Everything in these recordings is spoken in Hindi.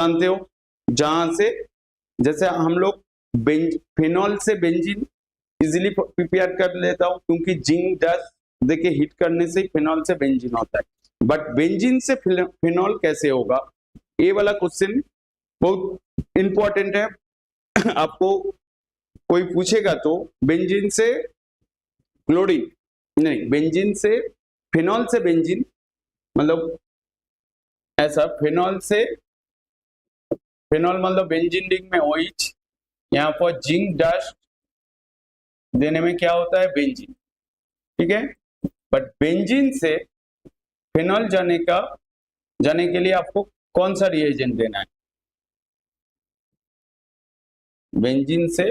जानते हो, जहां से जैसे हम लोग फिनॉल से बेंजीन इजीली प्रिपेयर कर लेता हूं, क्योंकि जिंक डस्ट देखिए हीट करने से फिनॉल से बेंजीन होता है। बट बेंजीन से फिनॉल कैसे होगा, ये वाला क्वेश्चन बहुत इंपॉर्टेंट है। आपको कोई पूछेगा तो बेंजीन से क्लोरीन नहीं, बेंजीन से फिनॉल से बेंजीन, मतलब ऐसा फिनॉल से फिनॉल मतलब बेंजीन रिंग में OH, यहाँ पर जिंक डस्ट देने में क्या होता है बेंजीन, ठीक है। बट बेंजीन से फिनॉल जाने के लिए आपको कौन सा रिएजेंट देना है, बेंजीन से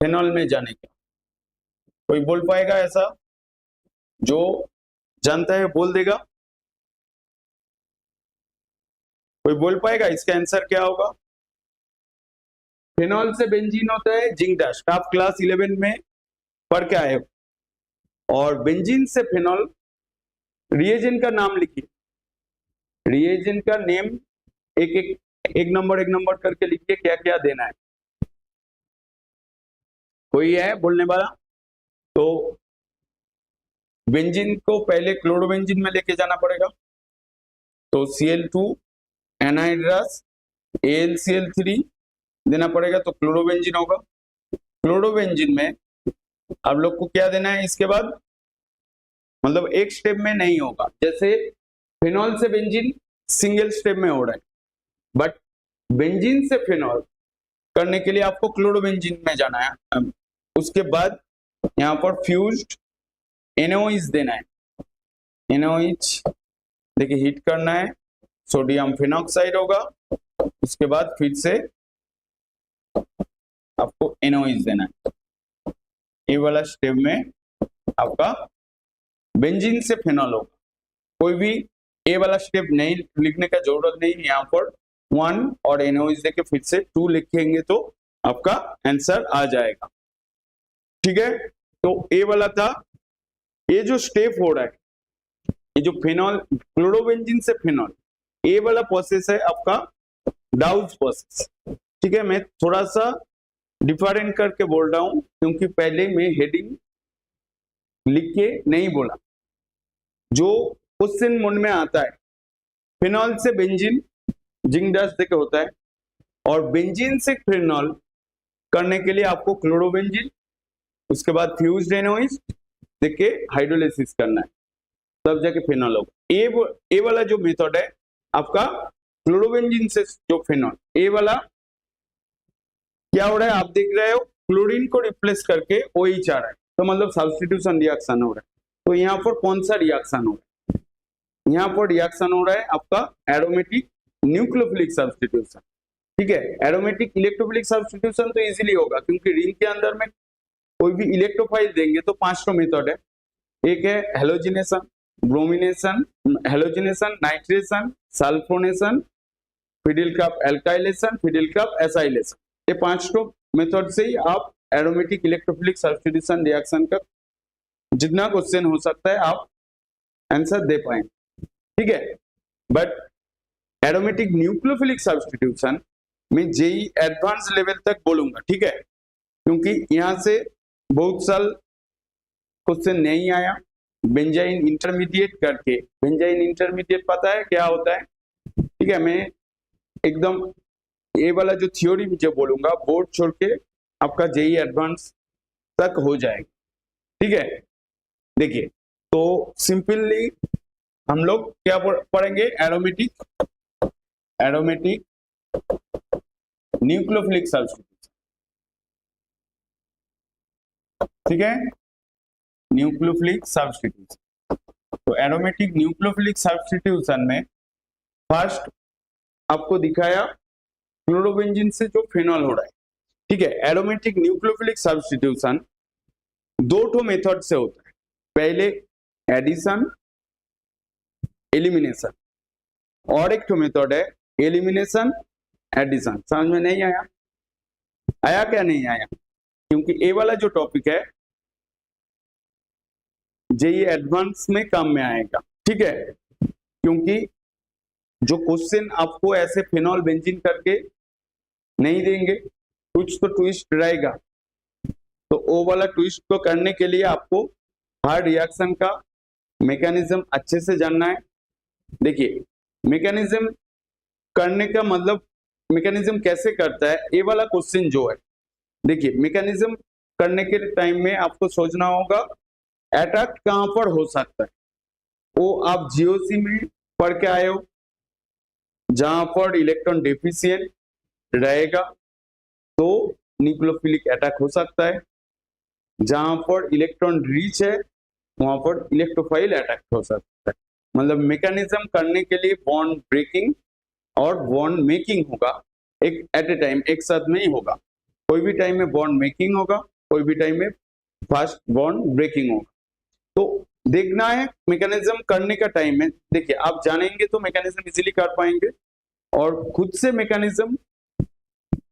फिनॉल में जाने का कोई बोल पाएगा? ऐसा जो जानता है बोल देगा, कोई बोल पाएगा इसका आंसर क्या होगा? फिनॉल से बेंजीन होता है जिंक डस्ट, आप क्लास 11 में पढ़ के आए हो। और बेंजीन से फिनॉल, रिएजेंट का नाम लिखिए, रिएजेंट का नेम एक नंबर करके लिखिए, क्या क्या देना है। कोई है बोलने वाला? तो बेंजीन को पहले क्लोरोबेंजीन में लेके जाना पड़ेगा, तो Cl2 एनहाइड्रस AlCl3 देना पड़ेगा, तो क्लोरोबेंजीन होगा। क्लोरोबेंजीन में आप लोग को क्या देना है इसके बाद, मतलब एक स्टेप में नहीं होगा, जैसे फिनॉल से बेंजीन सिंगल स्टेप में हो रहा है, बट बेंजीन से फिनॉल करने के लिए आपको क्लोरोबेंजीन में जाना है। उसके बाद यहाँ पर फ्यूज्ड NaOH देना है, NaOH देखिए हीट करना है, सोडियम फिनॉक्साइड होगा, उसके बाद फिर से आपको NaOH देना है। ये वाला स्टेप में आपका बेंजीन से फिनॉल होगा। कोई भी ये वाला स्टेप नहीं लिखने का जरूरत नहीं, यहाँ पर 1 और NaOH देके फिर से 2 लिखेंगे तो आपका आंसर आ जाएगा, ठीक है। तो ये वाला था, ये जो स्टेप हो रहा है, ये जो फिनॉल क्लोरोबेंजीन से फिनॉल, ये वाला प्रोसेस है आपका डाउज प्रोसेस, ठीक है। मैं थोड़ा सा डिफरेंट करके बोल रहा हूं, क्योंकि पहले मैं हेडिंग लिख के नहीं बोला। जो क्वेश्चन मन में आता है, फिनॉल से बेंजीन जिंक डस्ट देके होता है, और बेंजीन से फिनॉल करने के लिए आपको क्लोरोबेंजीन, उसके बाद फ्यूज्ड NaOH देके हाइड्रोलाइसिस करना है, तब जाके फिनॉल होगा। ये वाला जो मेथड है आपका क्लोरोबेंजीन से जो फिनॉल, ये वाला क्या हो रहा है आप देख रहे हो, क्लोरीन को रिप्लेस करके OH आ रहा है, तो मतलब सब्स्टिट्यूशन रिएक्शन हो रहा है। तो यहाँ पर कौन सा रिएक्शन हो रहा है? यहाँ पर रिएक्शन हो रहा है आपका एरोमेटिक न्यूक्लियोफिलिक सब्स्टिट्यूशन, ठीक है। एरोमेटिक इलेक्ट्रोफिलिक सब्स्टिट्यूशन तो इजीली होगा, क्योंकि रिंग के अंदर में कोई भी इलेक्ट्रोफाइल देंगे तो 5 मेथड है। एक है halogenation, bromination, halogenation, nitration, sulphonation, fiddle cup alkylation, fiddle cup acylation, ये 5 मेथड से ही आप एरोमेटिक इलेक्ट्रोफिलिक सब्स्टिट्यूशन रिएक्शन का जितना क्वेश्चन हो सकता है आप आंसर दे पाएंगे, ठीक है। बट एरोमेटिक न्यूक्लियोफिलिक सब्स्टिट्यूशन में जेई एडवांस लेवल तक बोलूंगा, ठीक है, क्योंकि यहां से बहुत साल क्वेश्चन नहीं आया। बेंजाइन इंटरमीडिएट करके, बेंजाइन इंटरमीडिएट पता है क्या होता है, ठीक है। मैं एकदम ये वाला जो थ्योरी मुझे बोलूंगा, बोर्ड छोड़ के आपका जेई एडवांस तक हो जाएगा, ठीक है। देखिए तो सिंपली हम लोग क्या पढ़ेंगे, एरोमेटिक न्यूक्लियोफिलिक सब्स्टिट्यूशन, ठीक है, न्यूक्लियोफिलिक सब्स्टिट्यूशन। तो एरोमेटिक न्यूक्लियोफिलिक सब्स्टिट्यूशन में फर्स्ट आपको दिखाया क्लोरोबेंजीन से जो फिनॉल हो रहा है, ठीक है। एरोमेटिक न्यूक्लियोफिलिक सब्स्टिट्यूशन 2 मेथड से होता है, पहले एडिशन, एलिमिनेशन, और एक मेथड है एलिमिनेशन एडिशन। समझ में नहीं आया? आया क्या नहीं आया? क्योंकि ये वाला जो टॉपिक है जेई एडवांस में काम में आएगा, ठीक है, क्योंकि जो क्वेश्चन आपको ऐसे फिनॉल बेंजीन करके नहीं देंगे, कुछ तो ट्विस्ट रहेगा। तो वो वाला ट्विस्ट को करने के लिए आपको हर रिएक्शन का मैकेनिज्म अच्छे से जानना है। देखिए मैकेनिज्म करने का मतलब मैकेनिज्म कैसे करता है, ये वाला क्वेश्चन जो है, देखिए मैकेनिज्म करने के टाइम में आपको सोचना होगा अटैक कहां पर हो सकता है। वो आप जीओसी में पढ़ के आए हो, जहां पर इलेक्ट्रॉन डेफिशिएंट रहेगा तो न्यूक्लियोफिलिक अटैक हो सकता है, जहां पर इलेक्ट्रॉन रिच है वहां पर इलेक्ट्रोफाइल अटैक हो सकता है। मतलब मैकेनिज्म करने के लिए बॉन्ड ब्रेकिंग और बॉन्ड मेकिंग होगा, एक एट ए टाइम, एक साथ में ही होगा। कोई भी टाइम में बॉन्ड मेकिंग होगा, कोई भी टाइम में फास्ट बॉन्ड ब्रेकिंग होगा। तो देखना है मैकेनिज्म करने का टाइम में, देखिए आप जानेंगे तो मैकेनिज्म इजीली कर पाएंगे, और खुद से मैकेनिज्म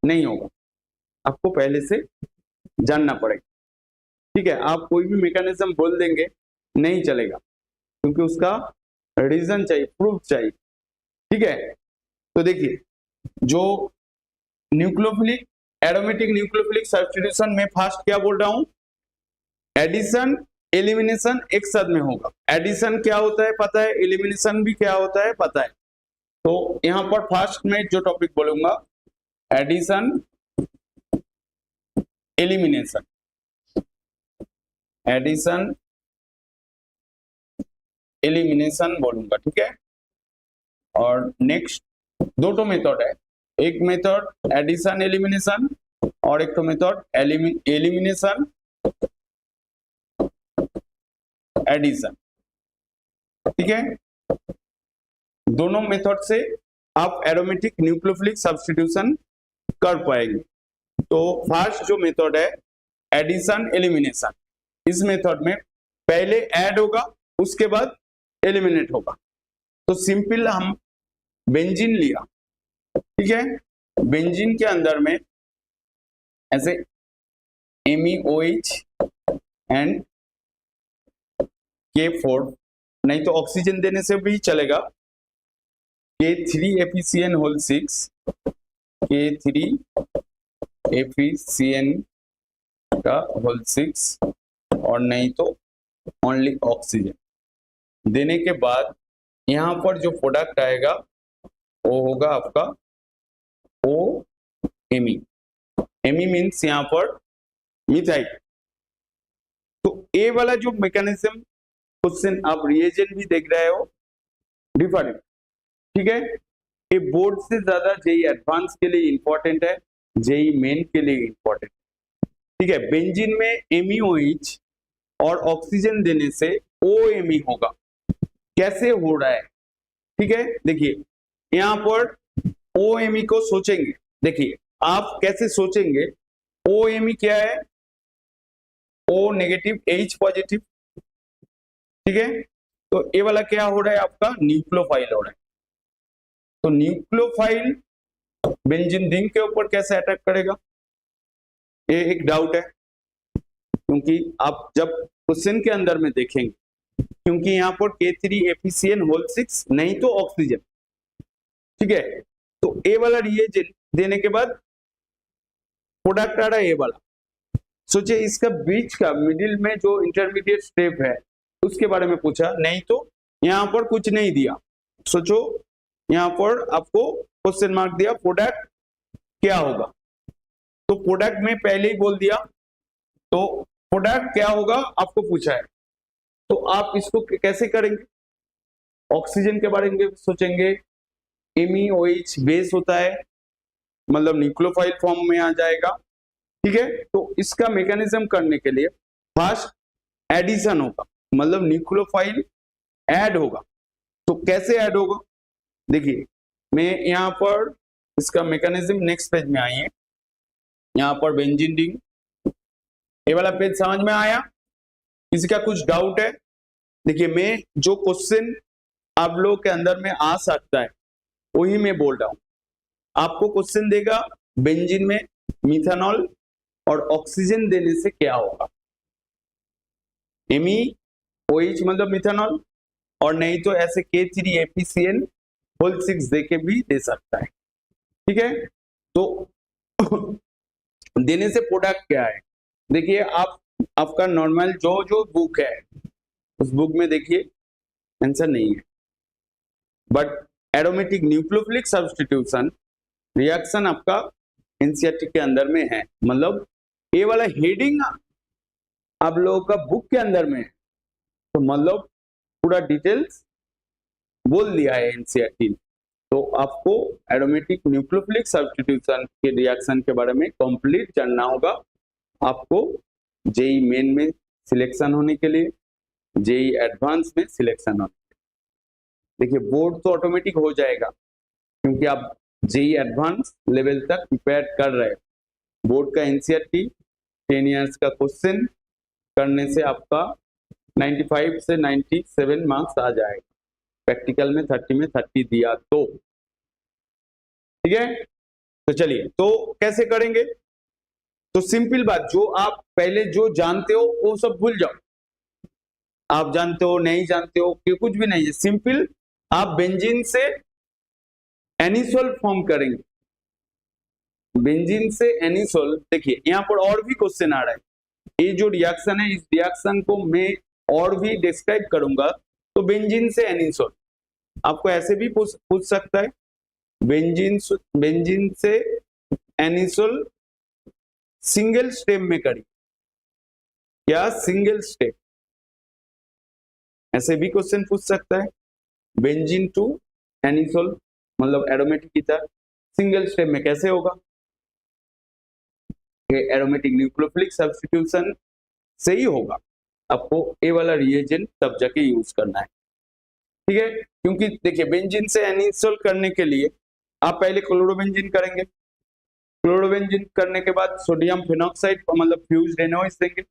नहीं होगा, आपको पहले से जानना पड़ेगा। ठीक है, आप कोई भी मैकेनिज्म बोल देंगे नहीं चलेगा, क्योंकि उसका रीजन चाहिए, प्रूफ चाहिए। ठीक है, तो देखिए जो न्यूक्लियोफिलिक एरोमेटिक न्यूक्लियोफिलिक सब्स्टिट्यूशन में फास्ट क्या बोल रहा हूं, एडिशन एलिमिनेशन एक साथ में होगा। एडिशन क्या होता है पता है, एलिमिनेशन भी क्या होता है पता है। तो यहां पर फास्ट में जो टॉपिक बोलूंगा एडिशन एलिमिनेशन, एडिशन एलिमिनेशन बोलूंगा। ठीक है, और नेक्स्ट दो तो मेथड है, एक मेथड एडिशन एलिमिनेशन और एक तो मेथड एलिमिनेशन एडिशन। ठीक है, दोनों मेथड से आप एरोमेटिक न्यूक्लियोफिलिक सब्स्टिट्यूशन कर पाएंगे। तो फर्स्ट जो मेथड है एडिशन एलिमिनेशन, इस मेथड में पहले ऐड होगा उसके बाद एलिमिनेट होगा। तो सिंपल हम बेंजीन लिया, ठीक है, बेंजीन के अंदर में ऐसे MEOH एंड K4, नहीं तो ऑक्सीजन देने से भी चलेगा, K3FeCN6, K3FeCN का होल 6, और नहीं तो ओनली ऑक्सीजन देने के बाद यहां पर जो प्रोडक्ट आएगा वो होगा आपका OMe। एमी मीन्स यहां पर मिथाइल। तो ए वाला जो मैकेनिज्म क्वेश्चन आप रिएजेंट भी देख रहे हो डिफरेंट, ठीक है, ये बोर्ड से ज्यादा जेई एडवांस के लिए इंपॉर्टेंट है, जेई मेन के लिए इंपॉर्टेंट। ठीक है, बेंजीन में MEOH और ऑक्सीजन देने से OMe होगा। कैसे हो रहा है, ठीक है, देखिए यहां पर OMe को सोचेंगे, देखिए आप कैसे सोचेंगे, OMe क्या है, O नेगेटिव H पॉजिटिव। ठीक है, तो ये वाला क्या हो रहा है आपका न्यूक्लियोफाइल हो रहा है। तो न्यूक्लियोफाइल बेंजीन रिंग के ऊपर कैसे अटैक करेगा, ये एक डाउट है, क्योंकि आप जब क्वेश्चन के अंदर में देखेंगे, क्योंकि यहां पर K3FeCN6 नहीं तो ऑक्सीजन। ठीक है, तो ए वाला रिएजेंट देने के बाद प्रोडक्ट आ रहा है ए वाला, सोचिए इसका बीच का मिडिल में जो इंटरमीडिएट स्टेप है उसके बारे में पूछा, नहीं तो यहां पर कुछ नहीं दिया। सोचो यहां पर आपको क्वेश्चन मार्क दिया, प्रोडक्ट क्या होगा, तो प्रोडक्ट में पहले ही बोल दिया, तो प्रोडक्ट क्या होगा आपको पूछा है, तो आप इसको कैसे करेंगे, ऑक्सीजन के बारे में सोचेंगे, MEOH बेस होता है, मतलब न्यूक्लियोफाइल फॉर्म में आ जाएगा। ठीक है, तो इसका मैकेनिज्म करने के लिए फर्स्ट एडिशन होगा, मतलब न्यूक्लियोफाइल ऐड होगा। तो कैसे ऐड होगा, देखिए मैं यहां पर इसका मैकेनिज्म नेक्स्ट पेज में आइए, यहां पर बेंजीन रिंग, ये वाला पेज समझ में आया, किसी का कुछ डाउट है? देखिए मैं जो क्वेश्चन आप लोग के अंदर में आ सकता है वही मैं बोल रहा हूं। आपको क्वेश्चन देगा बेंजीन में मिथानॉल और ऑक्सीजन देने से क्या होगा, MEOH मतलब मिथानॉल, और नहीं तो ऐसे K3FeCN होल 6 दे के भी दे सकता है, ठीक है। तो देने से प्रोडक्ट क्या है, देखिए आपका नॉर्मल जो बुक है उस बुक में देखिए आंसर नहीं है, but aromatic nucleophilic substitution reaction आपका एनसीईआरटी के अंदर में है, मतलब ये वाला हेडिंग आप लोगों का बुक के अंदर में है, तो मतलब पूरा डिटेल्स बोल दिया है एनसीईआरटी ने। तो आपको एरोमेटिक न्यूक्लियोफिलिक सब्स्टिट्यूशन के रिएक्शन के बारे में कंप्लीट जानना होगा आपको जेई मेन में सिलेक्शन होने के लिए, जेई एडवांस में सिलेक्शन होने के लिए। देखिए बोर्ड तो ऑटोमेटिक हो जाएगा क्योंकि आप जेई एडवांस लेवल तक प्रिपेयर कर रहे हैं। बोर्ड का एनसीईआरटी 10 इयर्स का क्वेश्चन करने से आपका 95 से 97 मार्क्स आ जाएगा, प्रैक्टिकल में 30 में 30 दिया तो, ठीक है। तो चलिए, तो कैसे करेंगे, तो सिंपल बात, जो आप पहले जो जानते हो वो सब भूल जाओ, आप जानते हो नहीं जानते हो कि कुछ भी नहीं है, सिंपल आप बेंजीन से एनिसोल फॉर्म करेंगे, बेंजीन से एनिसोल। देखिए यहाँ पर और भी क्वेश्चन आ रहा है, ये जो रिएक्शन है इस रिएक्शन को मैं और भी डिस्क्राइब करूंगा, तो बेंजीन से एनिसोल आपको ऐसे भी पूछ सकता है, बेंजीन से एनिसोल सिंगल स्टेप में करिए, क्या सिंगल स्टेप, ऐसे भी क्वेश्चन पूछ सकता है। बेंजीन टू एनिसोल मतलब एरोमेटिक ईथर सिंगल स्टेप में कैसे होगा, एरोमेटिक न्यूक्लियोफिलिक सब्स्टिट्यूशन से ही होगा, आपको ए वाला रिएजेंट तब जाके यूज करना है, ठीक है। क्योंकि देखिए बेंजीन से एनिसोल करने के लिए आप पहले क्लोरोबेंजीन करेंगे, क्लोरोबेंजीन करने के बाद सोडियम फेनॉक्साइड मतलब फ्यूज्ड NaOH देंगे,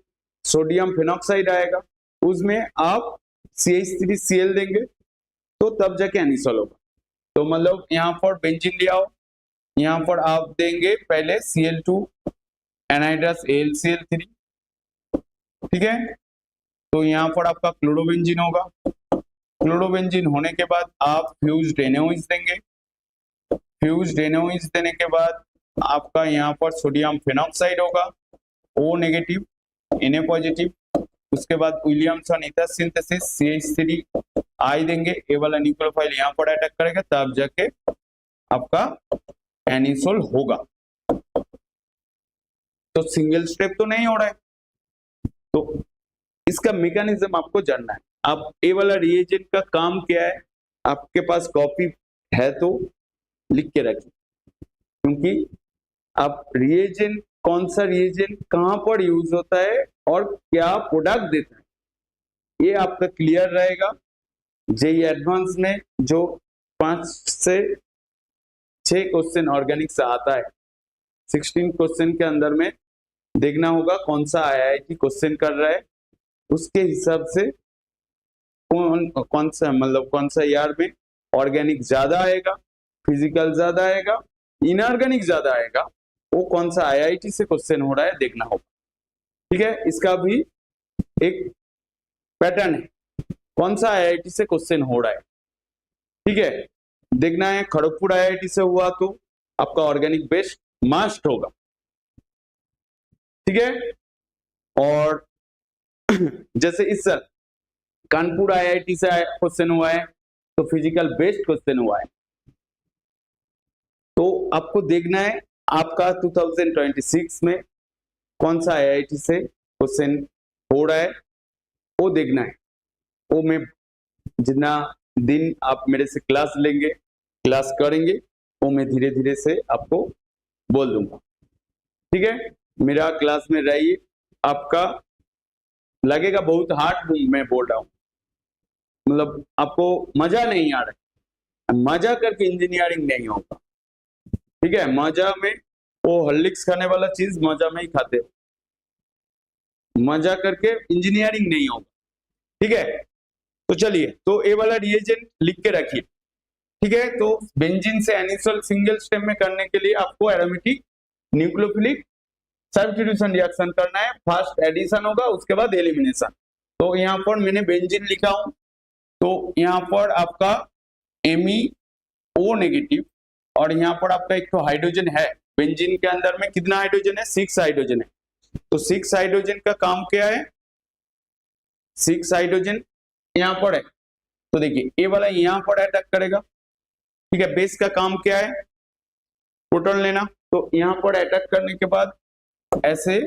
सोडियम फेनॉक्साइड आएगा, उसमें आप CH3Cl देंगे, तो तब जाके एनिसोल होगा। तो मतलब यहाँ पर बेंजीन लिया हो, यहाँ पर आप देंगे पहले Cl2 एनाइड्रस AlCl3, ठीक है। तो यहाँ पर आपका क्लोरोबेंजीन होगा, क्लोरोबेंजीन होने के बाद आप फ्यूज्ड NaOH देंगे, फ्यूज्ड NaOH देने के बाद आपका यहाँ पर सोडियम फेनॉक्साइड होगा, O नेगेटिव Na पॉजिटिव, उसके बाद विलियमसन ईथर सिंथेसिस CH3I देंगे, ए वाला न्यूक्लियोफाइल यहाँ पर अटैक करेगा, तब जाके आपका एनिसोल होगा। तो सिंगल स्टेप तो नहीं हो रहा है, तो इसका मैकेनिज्म आपको जानना है। आप ए वाला रिएजेंट का काम क्या है, आपके पास कॉपी है तो लिख के रखिए, क्योंकि आप रिएजेंट कौन सा रिएजेंट कहां पर यूज होता है और क्या प्रोडक्ट देता है, ये आपका क्लियर रहेगा। जेई एडवांस में जो 5 से 6 क्वेश्चन ऑर्गेनिक से आता है, 16 क्वेश्चन के अंदर में देखना होगा कौन सा IIT क्वेश्चन कर रहा है, उसके हिसाब से कौन सा ईयर में ऑर्गेनिक ज्यादा आएगा, फिजिकल ज्यादा आएगा, इनऑर्गेनिक ज्यादा आएगा, वो कौन सा IIT से क्वेश्चन हो रहा है देखना होगा, ठीक है। इसका भी एक पैटर्न है, कौन सा IIT से क्वेश्चन हो रहा है, ठीक है, देखना है। खड़गपुर IIT से हुआ तो आपका ऑर्गेनिक बेस्ड मस्ट होगा, ठीक है। और जैसे इस साल कानपुर IIT से क्वेश्चन हुआ है तो फिजिकल बेस्ड क्वेश्चन हुआ है, तो आपको देखना है आपका 2026 में कौन सा IIT से क्वेश्चन हो रहा है, वो देखना है। वो मैं जितना दिन आप मेरे से क्लास लेंगे, क्लास करेंगे, वो मैं धीरे धीरे से आपको बोल दूंगा, ठीक है। मेरा क्लास में रहिए, आपका लगेगा बहुत हार्ड मैं बोल रहा हूँ, मतलब आपको मजा नहीं आ रहा है, मजा करके इंजीनियरिंग नहीं होगा, ठीक है। मजा में वो हॉर्लिक्स खाने वाला चीज मजा में ही खाते हो, मजा करके इंजीनियरिंग नहीं होगा, ठीक है। तो चलिए, तो ये वाला रिएजेंट लिख के रखिए, ठीक है। तो बेंजीन से एनिसोल सिंगल स्टेप में करने के लिए आपको एरोमेटिक न्यूक्लियोफिलिक सब्स्टिट्यूशन रिएक्शन करना है, फर्स्ट एडिशन होगा, उसके बाद एलिमिनेशन। तो यहाँ पर मैंने बेंजीन लिखा हूं, तो यहाँ पर आपका Me O नेगेटिव, और यहाँ पर आपका एक तो हाइड्रोजन है, बेंजीन के अंदर में कितना हाइड्रोजन है, 6 हाइड्रोजन है। तो 6 हाइड्रोजन का काम क्या है, 6 हाइड्रोजन यहाँ पर है, तो देखिए ये वाला यहाँ पर अटैक करेगा, ठीक है। बेस का काम क्या है, प्रोटॉन लेना, तो यहाँ पर अटैक करने के बाद ऐसे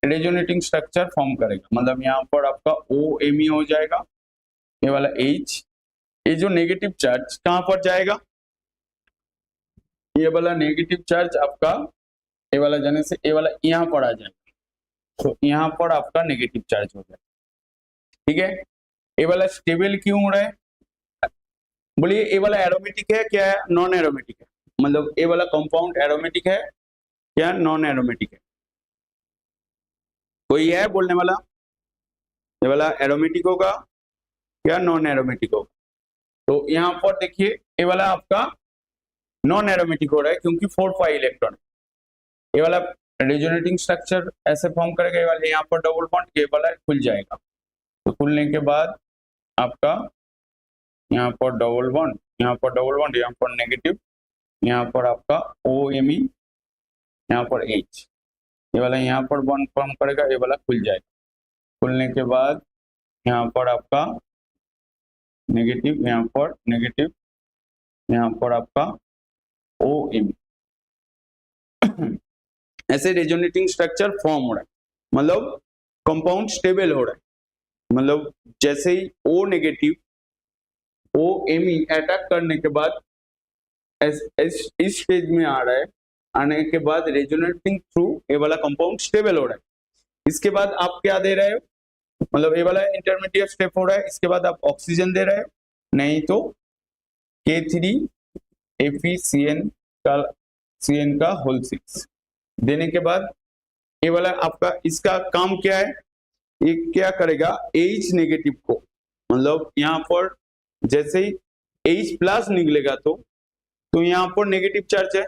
रेजोनेटिंग स्ट्रक्चर फॉर्म करेगा, मतलब यहाँ पर आपका OMe हो जाएगा, ये वाला H, ये जो नेगेटिव चार्ज कहां पर जाएगा, ये वाला नेगेटिव चार्ज आपका ये वाला जाने से ये वाला यहाँ पर आ जाएगा, तो यहाँ पर आपका नेगेटिव चार्ज हो जाएगा, ठीक है। ये वाला स्टेबल क्यों हो रहा है, बोलिए ये वाला एरोमेटिक है क्या है, नॉन एरोमेटिक है, मतलब ये वाला कंपाउंड एरोमेटिक है क्या नॉन एरोमेटिक है, कोई है बोलने वाला, ये वाला एरोमेटिक होगा क्या नॉन एरोमेटिक होगा। तो यहाँ पर देखिए ये वाला आपका नॉन एरोमेटिक हो रहा है क्योंकि 4 इलेक्ट्रॉन, ये वाला रेजोनेटिंग स्ट्रक्चर ऐसे फॉर्म करेगा, ये वाला यहाँ पर डबल बॉन्ड, ये वाला खुल जाएगा, तो खुलने के बाद आपका यहाँ पर डबल बॉन्ड, यहाँ पर डबल बॉन्ड, यहाँ पर नेगेटिव, यहाँ पर आपका OMe, यहाँ पर H, ये वाला यहाँ पर बॉन्ड फॉर्म करेगा, ये वाला खुल जाएगा, खुलने के बाद यहाँ पर आपका नेगेटिव, यहाँ पर नेगेटिव, यहाँ पर आपका OMe ऐसे रेजोनेटिंग स्ट्रक्चर फॉर्म हो रहा है, मतलब कंपाउंड स्टेबल हो रहा है, मतलब जैसे ही O नेगेटिव OMe अटैक करने के बाद इस स्टेज में आ रहा है, आने के बाद रेजोनेटिंग थ्रू ये वाला कंपाउंड स्टेबल हो रहा है। इसके बाद आप क्या दे रहे हो, मतलब ये वाला इंटरमीडिएट स्टेप हो रहा है, इसके बाद आप ऑक्सीजन दे रहे हो, नहीं तो K3FeCN का होल 6 देने के बाद ये वाला आपका इसका काम क्या है, ये क्या करेगा, H नेगेटिव को, मतलब यहाँ पर जैसे ही H प्लस निकलेगा तो यहाँ पर नेगेटिव चार्ज है,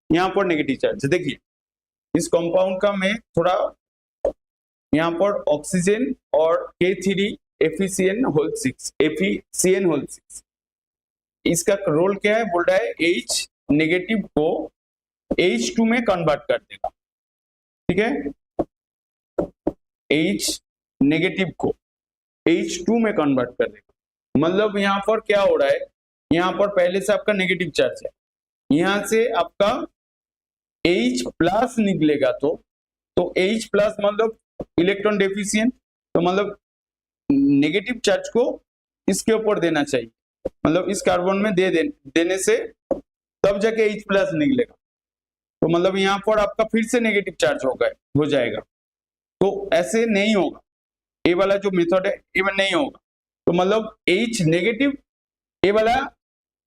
यहाँ पर नेगेटिव चार्ज है। देखिए इस कंपाउंड का मैं थोड़ा यहाँ पर ऑक्सीजन और K3FeCN होल 6 इसका रोल क्या है, बोल रहा है H नेगेटिव को H2 में कन्वर्ट कर देगा, ठीक है। H नेगेटिव को H2 में कन्वर्ट कर देगा, मतलब यहाँ पर क्या हो रहा है, यहाँ पर पहले से आपका नेगेटिव चार्ज है, यहाँ से आपका H प्लस निकलेगा तो H प्लस मतलब इलेक्ट्रॉन डेफिशिएंट, तो मतलब नेगेटिव चार्ज को इसके ऊपर देना चाहिए, मतलब इस कार्बन में देने से तब जाके H प्लस निकलेगा, तो मतलब यहाँ पर आपका फिर से नेगेटिव चार्ज हो जाएगा, तो ऐसे नहीं होगा, ये वाला जो मेथड है ये नहीं होगा, तो मतलब H नेगेटिव ये वाला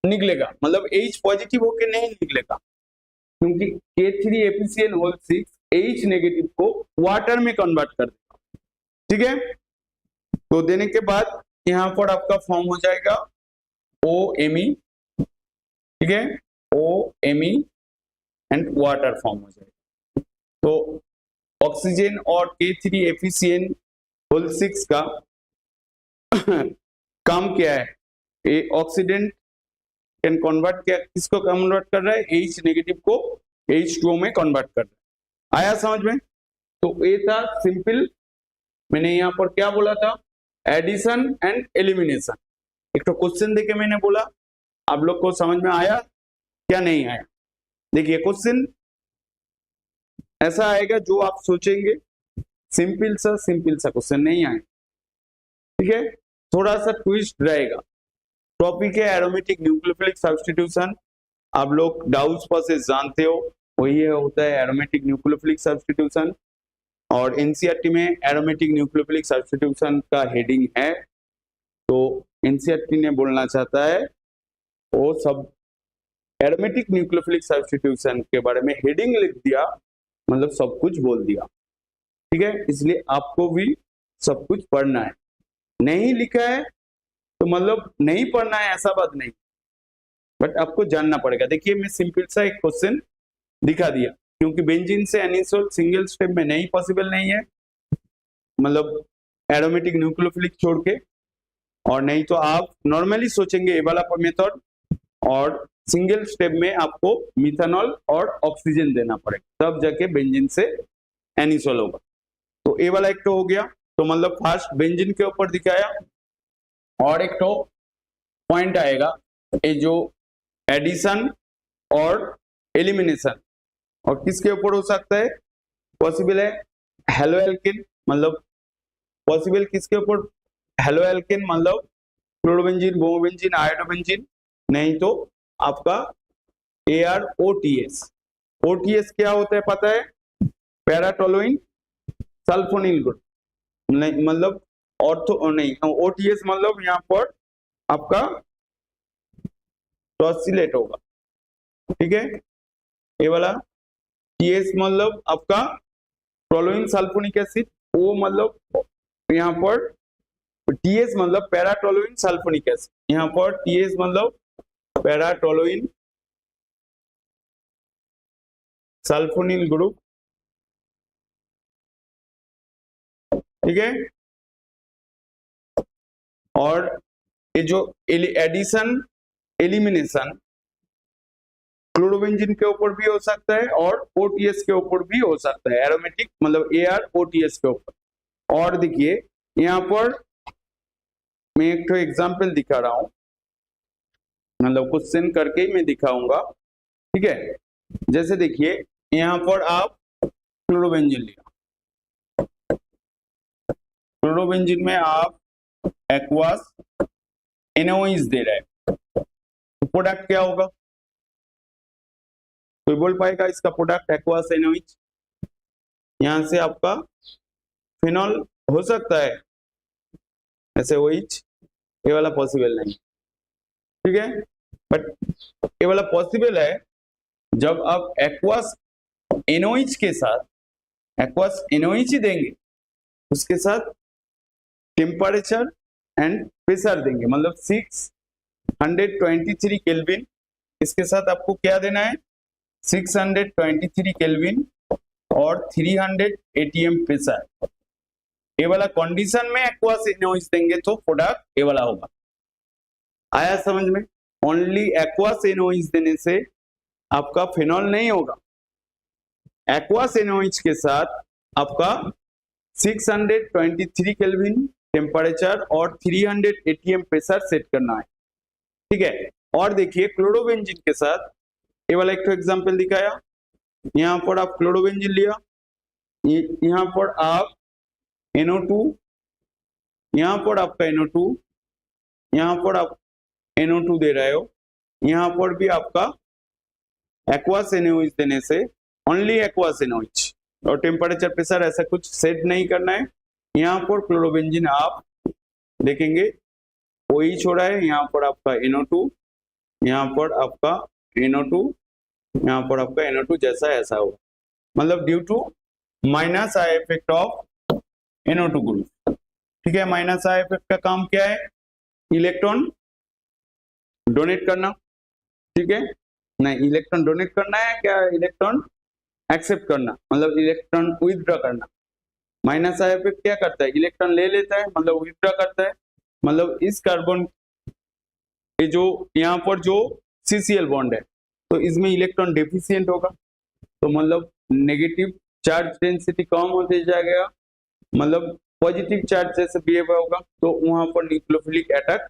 निकलेगा, मतलब H पॉजिटिव होके नहीं निकलेगा, क्योंकि K3FeCN होल 6 H नेगेटिव को वाटर में कन्वर्ट कर देगा, ठीक है। तो देने के बाद यहाँ पर आपका फॉर्म हो जाएगा OMe, ठीक है, OMe एंड वाटर फॉर्म हो जाएगा। तो ऑक्सीजन और K3FeCN होल 6 का काम क्या है, ये ऑक्सीडेंट कैन कन्वर्ट, क्या किसको कन्वर्ट कर रहा है, H नेगेटिव को H2O में कन्वर्ट कर रहा है। आया समझ में, तो ये था सिंपल, मैंने यहाँ पर क्या बोला था, एडिशन एंड एलिमिनेशन, एक तो क्वेश्चन देके मैंने बोला, आप लोग को समझ में आया क्या नहीं आया। देखिए क्वेश्चन ऐसा आएगा जो आप सोचेंगे सिंपल सा क्वेश्चन नहीं आए, ठीक है, थोड़ा सा ट्विस्ट रहेगा। टॉपिक है एरोमेटिक न्यूक्लियोफिलिक सब्स्टिट्यूशन, आप लोग डाउस प्रोसेस जानते हो, वही होता है एरोमेटिक न्यूक्लियोफिलिक सब्स्टिट्यूशन, और एनसीईआरटी में एरोमेटिक न्यूक्लियोफिलिक सब्स्टिट्यूशन का हेडिंग है, तो एनसीईआरटी ने बोलना चाहता है वो सब एरोमेटिक न्यूक्लियोफिलिक सब्स्टिट्यूशन के बारे में हेडिंग लिख दिया, मतलब सब कुछ बोल दिया, ठीक है। इसलिए आपको भी सब कुछ पढ़ना है, नहीं लिखा है तो मतलब नहीं पढ़ना है ऐसा बात नहीं, बट आपको जानना पड़ेगा। देखिए मैं सिंपल सा एक क्वेश्चन दिखा दिया, क्योंकि बेंजीन से एनिसोल सिंगल स्टेप में नहीं पॉसिबल नहीं है, मतलब एरोमेटिक न्यूक्लियोफिलिक छोड़ के, और नहीं तो आप नॉर्मली सोचेंगे ये वाला मेथड और सिंगल स्टेप में आपको मिथेनॉल और ऑक्सीजन देना पड़ेगा, तब जाके बेंजीन से एनिसोल होगा। तो ये वाला एक तो हो गया। तो मतलब फर्स्ट बेंजीन के ऊपर दिखाया, और एक तो पॉइंट आएगा ये जो एडिशन और एलिमिनेशन, और किसके ऊपर हो सकता है, पॉसिबल है हेलो एल्केन, मतलब पॉसिबल किसके ऊपर, हेलो एल्केन मतलब क्लोरोबेंजीन, ब्रोमोबेंजीन, आयोडोबेंजीन, नहीं तो आपका ArOTS। OTS क्या होता है पता है, पैरा टोलुइन सल्फोनिल ग्रुप, नहीं मतलब ऑर्थो नहीं, OTS मतलब यहाँ पर आपका टॉसिलेट होगा, ठीक है। ये वाला TS मतलब आपका टोलुइन सल्फोनिक एसिड, O मतलब यहाँ पर TS मतलब पैरा टोलुइन सल्फोनिक एसिड, यहाँ पर TS मतलब पैरा टोलुइन सल्फोनिल ग्रुप, ठीक है। और ये जो एडिशन एलिमिनेशन क्लोरोबेंजीन के ऊपर भी हो सकता है और OTS के ऊपर भी हो सकता है, एरोमेटिक मतलब ArOTS के ऊपर। और देखिए यहाँ पर मैं एक तो एग्जाम्पल दिखा रहा हूं, मतलब क्वेश्चन करके ही मैं दिखाऊंगा, ठीक है। जैसे देखिए यहाँ पर आप क्लोरोबेंजीन लिया, क्लोरोबेंजीन में आप एक्वास NOx दे रहे हैं, तो प्रोडक्ट क्या होगा, कोई बोल पाएगा इसका प्रोडक्ट एक्वास NOx? यहां से आपका फिनॉल हो सकता है ऐसे OH, ये वाला पॉसिबल नहीं, ठीक है। बट ये वाला पॉसिबल है जब आप एक्वास NOH के साथ एक्वास NOH ही देंगे, उसके साथ टेम्परेचर एंड प्रेशर देंगे, मतलब 623 केल्विन, इसके साथ आपको क्या देना है 623 केल्विन और 300 ATM प्रेशर। ये वाला कंडीशन में एक्वास NOH देंगे तो प्रोडक्ट ये वाला होगा। आया समझ में? ओनली एक्वास NOH देने से आपका फिनॉल नहीं होगा, एक्वास NOH के साथ आपका 623 केल्विन टेम्परेचर और 300 ATM प्रेशर सेट करना है, ठीक है। और देखिए क्लोरोबेंजीन के साथ ये वाला एक एग्जांपल दिखाया, यहाँ पर आप क्लोरोबेंजीन लिया, यहाँ पर आप NO2, यहाँ पर आपका NO2, यहाँ पर आप NO2 दे रहे हो, यहाँ पर भी आपका एक्वास NOH देने से ओनली एक्वास NOH और टेम्परेचर प्रेशर ऐसा कुछ सेट नहीं करना है। यहाँ पर क्लोरोबेंजीन आप देखेंगे OH हो रहा है, यहाँ पर आपका NO2, यहाँ पर आपका NO2, यहाँ पर आपका NO2 जैसा ऐसा होगा, मतलब due to minus I effect of NO2 group, ठीक है। माइनस आई इफेक्ट का काम क्या है, इलेक्ट्रॉन डोनेट करना, ठीक है, नहीं इलेक्ट्रॉन डोनेट करना है क्या, इलेक्ट्रॉन एक्सेप्ट करना, मतलब इलेक्ट्रॉन विथड्रॉ करना। माइनस आई इफेक्ट क्या करता है, इलेक्ट्रॉन ले लेता है मतलब विथड्रॉ करता है, मतलब इस कार्बन ये जो यहाँ पर जो CCl बॉन्ड है तो इसमें इलेक्ट्रॉन डेफिशिएंट होगा, तो मतलब नेगेटिव चार्ज डेंसिटी कम होते जाएगा, मतलब पॉजिटिव चार्ज जैसे बिहेव होगा, तो वहां पर न्यूक्लियोफिलिक अटैक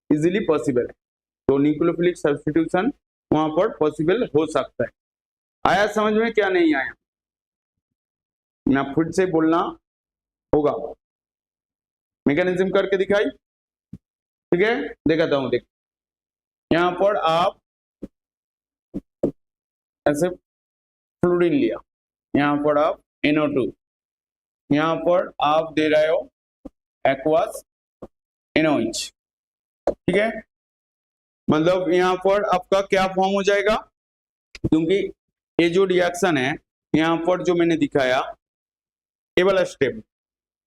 इजीली पॉसिबल है, तो न्यूक्लियोफिलिक सब्स्टिट्यूशन वहां पर पॉसिबल हो सकता है। आया समझ में, क्या नहीं आया ना फिर से बोलना होगा, मैकेनिज्म करके दिखाई, ठीक है, दिखाता हूं। देख यहाँ पर आप ऐसे फ्लूरिन लिया, यहाँ पर आप NO2, यहाँ पर आप दे रहे हो एक्वास NOH, ठीक है। मतलब यहाँ पर आपका क्या फॉर्म हो जाएगा, क्योंकि ये जो रिएक्शन है यहाँ पर जो मैंने दिखाया ये वाला स्टेप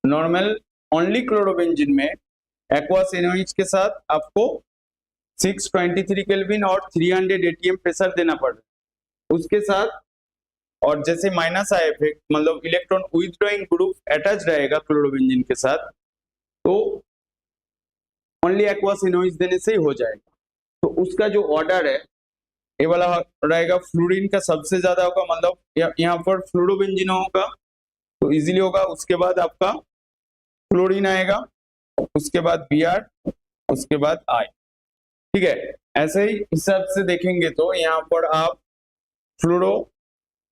नॉर्मल ओनली क्लोरोबेंजीन में एक्वास NOH के साथ आपको 623 केल्विन और 300 ATM प्रेशर देना पड़ रहा है, उसके साथ और जैसे माइनस आई इफेक्ट मतलब इलेक्ट्रॉन विथड्रॉइंग ग्रुप अटैच रहेगा क्लोरोबेंजीन के साथ, तो ओनली एक्वास NOH देने से ही हो जाएगा। तो उसका जो ऑर्डर है ये वाला रहेगा, फ्लोरीन का सबसे ज्यादा होगा, मतलब यहाँ पर फ्लोरोबेंजीन होगा तो इजीली होगा, उसके बाद आपका क्लोरीन आएगा, उसके बाद Br, उसके बाद I। ठीक है, ऐसे ही हिसाब से देखेंगे तो यहाँ पर आप फ्लोरो,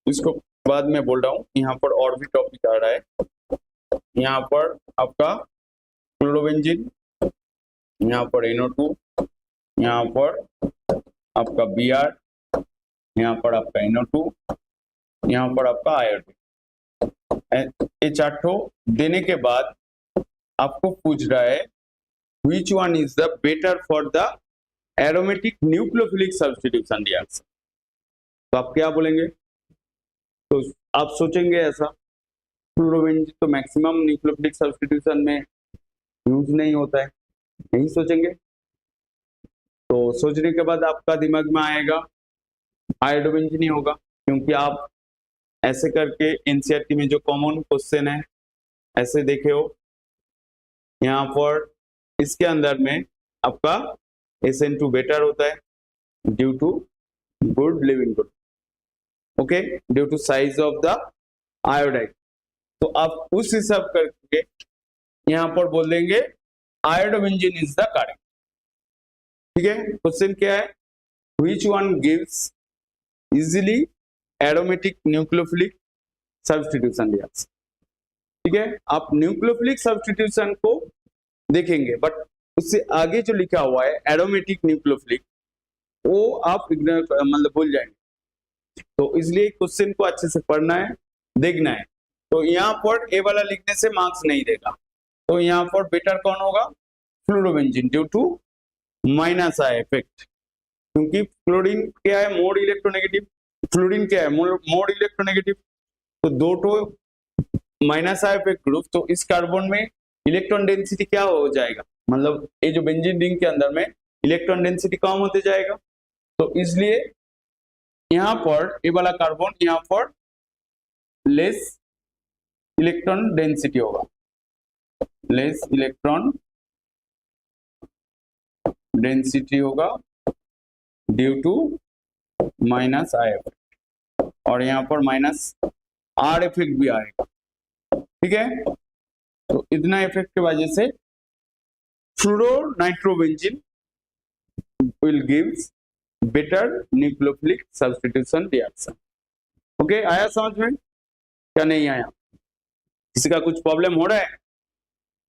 इसको बाद में बोल रहा हूँ, यहाँ पर और भी टॉपिक आ रहा है। यहाँ पर आपका क्लोरोबेंजीन, यहाँ पर NO2, यहाँ पर आपका Br, यहाँ पर आपका NO2, यहाँ पर आपका आयोडीन। ये चार्टो देने के बाद आपको पूछ रहा है which one is the better for the aromatic nucleophilic substitution reaction। तो आप क्या बोलेंगे? तो आप सोचेंगे ऐसा, फ्लोरोबेंजीन तो मैक्सिमम न्यूक्लियोफिलिक सब्स्टिट्यूशन में यूज नहीं होता है, नहीं सोचेंगे। तो सोचने के बाद आपका दिमाग में आएगा आयोडोबेंजीन ही होगा, क्योंकि आप ऐसे करके एनसीईआरटी में जो कॉमन क्वेश्चन है ऐसे देखे हो, यहाँ पर इसके अंदर में आपका SN2 बेटर होता है due to good leaving good, okay, due to size of the iodide. तो आप उस हिसाब करके यहाँ पर बोल देंगे आयोडोबेंजीन इज द करेक्ट। ठीक है, क्वेश्चन क्या है? Which one gives easily aromatic nucleophilic substitution reaction. ठीक है, आप न्यूक्लियोफिलिक सब्स्टिट्यूशन को देखेंगे, बट उससे आगे जो लिखा हुआ है एरोमेटिक न्यूक्लियोफिलिक, वो आप मतलब भूल जाएंगे। तो इसलिए क्वेश्चन को अच्छे से पढ़ना है, देखना है। तो यहाँ पर ए वाला लिखने से मार्क्स नहीं देगा। तो यहाँ पर बेटर कौन होगा? Fluorobenzene, due to minus I effect, क्योंकि फ्लोरीन क्या है? More electronegative. फ्लोरीन क्या है? More electronegative. तो दो तो माइनस आई इफेक्ट ग्रुप, तो इस कार्बन में इलेक्ट्रॉन डेंसिटी क्या हो जाएगा? मतलब ये जो बेंजीन रिंग के अंदर में इलेक्ट्रॉन डेंसिटी कम होते जाएगा। तो इसलिए यहाँ पर ये वाला कार्बन यहाँ पर लेस इलेक्ट्रॉन डेंसिटी होगा, लेस इलेक्ट्रॉन डेंसिटी होगा due to minus I effect, और यहाँ पर माइनस आर इफेक्ट भी आएगा। ठीक है, तो इतना इफेक्ट की वजह से फ्लोरोनाइट्रोबेंजीन will gives better nucleophilic substitution reaction। Okay, आया समझ में? क्या नहीं आया? किसी का कुछ प्रॉब्लम हो रहा है?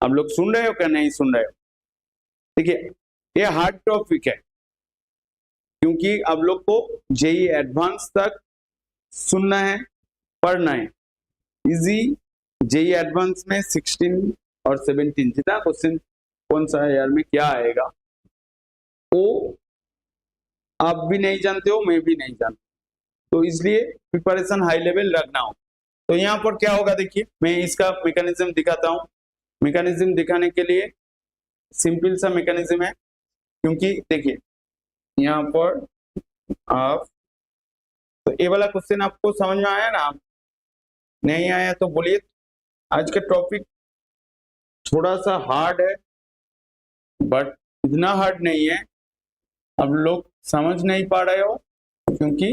आप लोग सुन रहे हो क्या नहीं सुन रहे हो? देखिए, ये हार्ड टॉपिक है, क्योंकि आप लोग को जेई एडवांस तक सुनना है, पढ़ना है। इजी जेई एडवांस में 16 और 17 जितना क्वेश्चन कौन सा है यार में क्या आएगा वो आप भी नहीं जानते हो, मैं भी नहीं जानता। तो इसलिए प्रिपरेशन हाई लेवल रखना हो। तो यहाँ पर क्या होगा, देखिए मैं इसका मैकेनिज्म दिखाता हूँ। मैकेनिज्म दिखाने के लिए सिंपल सा मैकेनिज्म है, क्योंकि देखिए यहाँ पर आप, तो ये वाला क्वेश्चन आपको समझ में आया ना? नहीं आया तो बोलिए। आज का टॉपिक थोड़ा सा हार्ड है, बट इतना हार्ड नहीं है। अब लोग समझ नहीं पा रहे हो, क्योंकि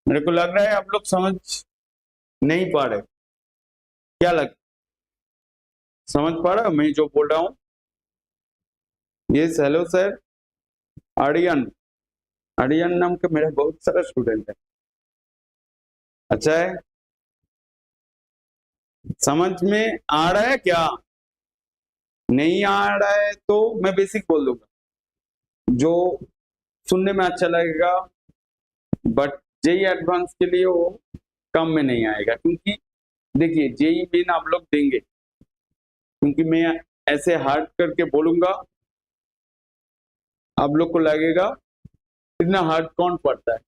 मेरे को लग रहा है आप लोग समझ नहीं पा रहे। क्या लग समझ पा रहा मैं जो बोल रहा हूँ? Yes, hello sir. Aryan, Aryan नाम के मेरे बहुत सारे स्टूडेंट है। अच्छा है, समझ में आ रहा है क्या? नहीं आ रहा है तो मैं बेसिक बोल दूंगा, जो सुनने में अच्छा लगेगा, बट जेई एडवांस के लिए वो कम में नहीं आएगा। क्योंकि देखिए जेई मेन आप लोग देंगे, क्योंकि मैं ऐसे हार्ड करके बोलूंगा, आप लोग को लगेगा इतना हार्ड कौन पड़ता है।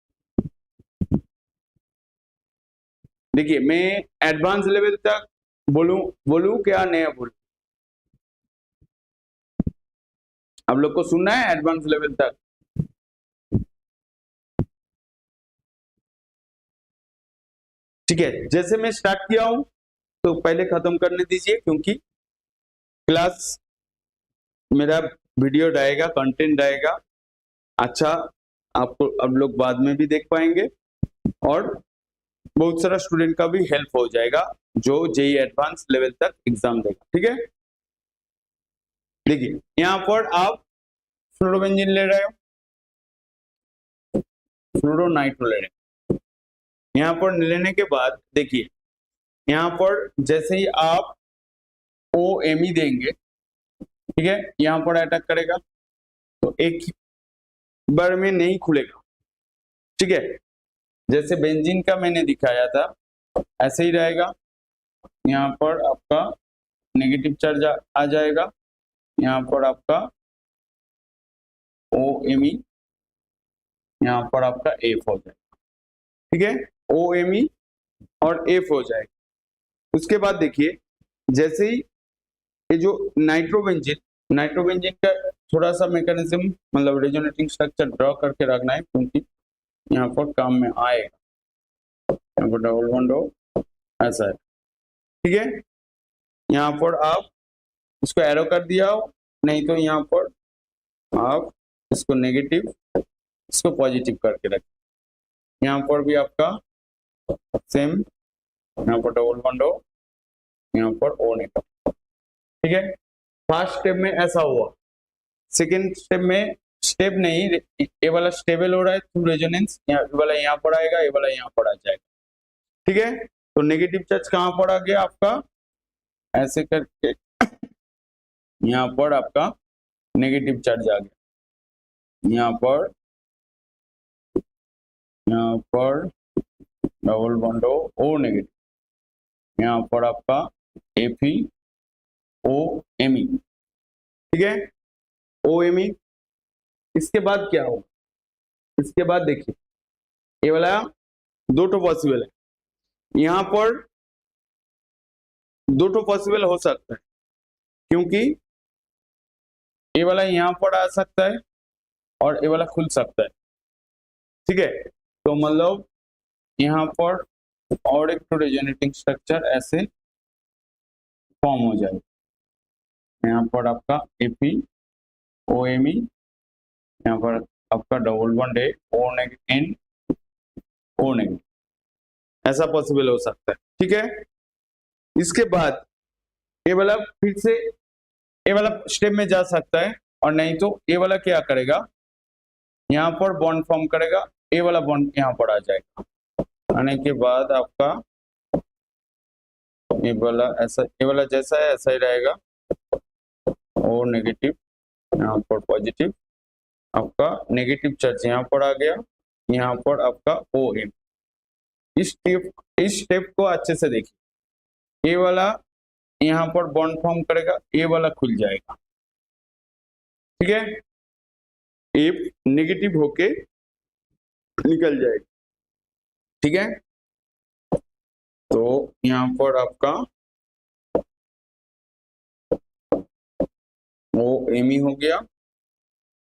देखिए मैं एडवांस लेवल तक बोलूं क्या नहीं बोलूं? आप लोग को सुनना है एडवांस लेवल तक? ठीक है, जैसे मैं स्टार्ट किया हूं तो पहले खत्म करने दीजिए, क्योंकि क्लास मेरा वीडियो रहेगा, कंटेंट रहेगा, अच्छा आपको अब लोग बाद में भी देख पाएंगे और बहुत सारा स्टूडेंट का भी हेल्प हो जाएगा जो जेई एडवांस लेवल तक एग्जाम देगा। ठीक है, देखिए यहाँ पर आप फ्लोरोबेंजीन ले रहे हो, फ्लोरोनाइट्रो ले रहे हो। यहाँ पर लेने के बाद देखिए यहाँ पर जैसे ही आप OMe देंगे, ठीक है, यहाँ पर अटैक करेगा तो एक बार में नहीं खुलेगा। ठीक है, जैसे बेंजीन का मैंने दिखाया था ऐसे ही रहेगा। यहाँ पर आपका नेगेटिव चार्ज आ जाएगा, यहाँ पर आपका OMe, यहाँ पर आपका F हो जाएगा। ठीक है, OMe और F हो जाएगा। उसके बाद देखिए जैसे ही ये जो नाइट्रोबेंजीन का थोड़ा सा मैकेनिज्म मतलब रेजोनेटिंग स्ट्रक्चर ड्रॉ करके रखना है क्योंकि यहाँ पर काम में आएगा। यहाँ पर डबल बॉन्ड हो ऐसा है। ठीक है, यहाँ पर आप इसको एरो कर दिया हो, नहीं तो यहाँ पर आप इसको नेगेटिव इसको पॉजिटिव करके रखें। यहाँ पर भी आपका सेम, यहाँ पर डबल बॉन्ड हो, यहाँ पर O नेगेटिव। ठीक है, फर्स्ट स्टेप में ऐसा हुआ। सेकेंड स्टेप में स्टेप नहीं, ये वाला स्टेबल हो रहा है थ्रू रेजोनेंस, ये वाला यहाँ पर आएगा, ये वाला यहाँ पर आ जाएगा। ठीक है, तो नेगेटिव चार्ज कहाँ पर आ गया आपका, ऐसे करके यहाँ पर आपका नेगेटिव चार्ज आ गया। यहाँ पर डबल बॉन्ड O नेगेटिव, यहाँ पर आपका FeOMe। ठीक है, OMe। इसके बाद क्या होगा, इसके बाद देखिए ये वाला दो तो पॉसिबल है, यहाँ पर दो तो पॉसिबल हो सकता है क्योंकि ये वाला यहाँ पर आ सकता है और ये वाला खुल सकता है। ठीक है, तो मतलब यहाँ पर और एक तो रेजोनेटिंग स्ट्रक्चर ऐसे फॉर्म हो जाएगा। यहाँ पर आपका FeOMe, यहाँ पर आपका डबल बॉन्ड है O नेगेटिव, ऐसा पॉसिबल हो सकता है। ठीक है, इसके बाद ये वाला फिर से ये वाला स्टेप में जा सकता है और नहीं तो ये वाला क्या करेगा, यहाँ पर बॉन्ड फॉर्म करेगा, ये वाला बॉन्ड यहाँ पर आ जाएगा। आने के बाद आपका ये वाला ऐसा, ये वाला जैसा है ऐसा ही रहेगा, O नेगेटिव, यहाँ पर पॉजिटिव, आपका नेगेटिव चार्ज यहाँ पर आ गया, यहाँ पर आपका OM। इस स्टेप को अच्छे से देखिए, ये वाला यहाँ पर बॉन्ड फॉर्म करेगा, ये वाला खुल जाएगा। ठीक है, F नेगेटिव होके निकल जाएगा। ठीक है, तो यहाँ पर आपका OMe हो गया,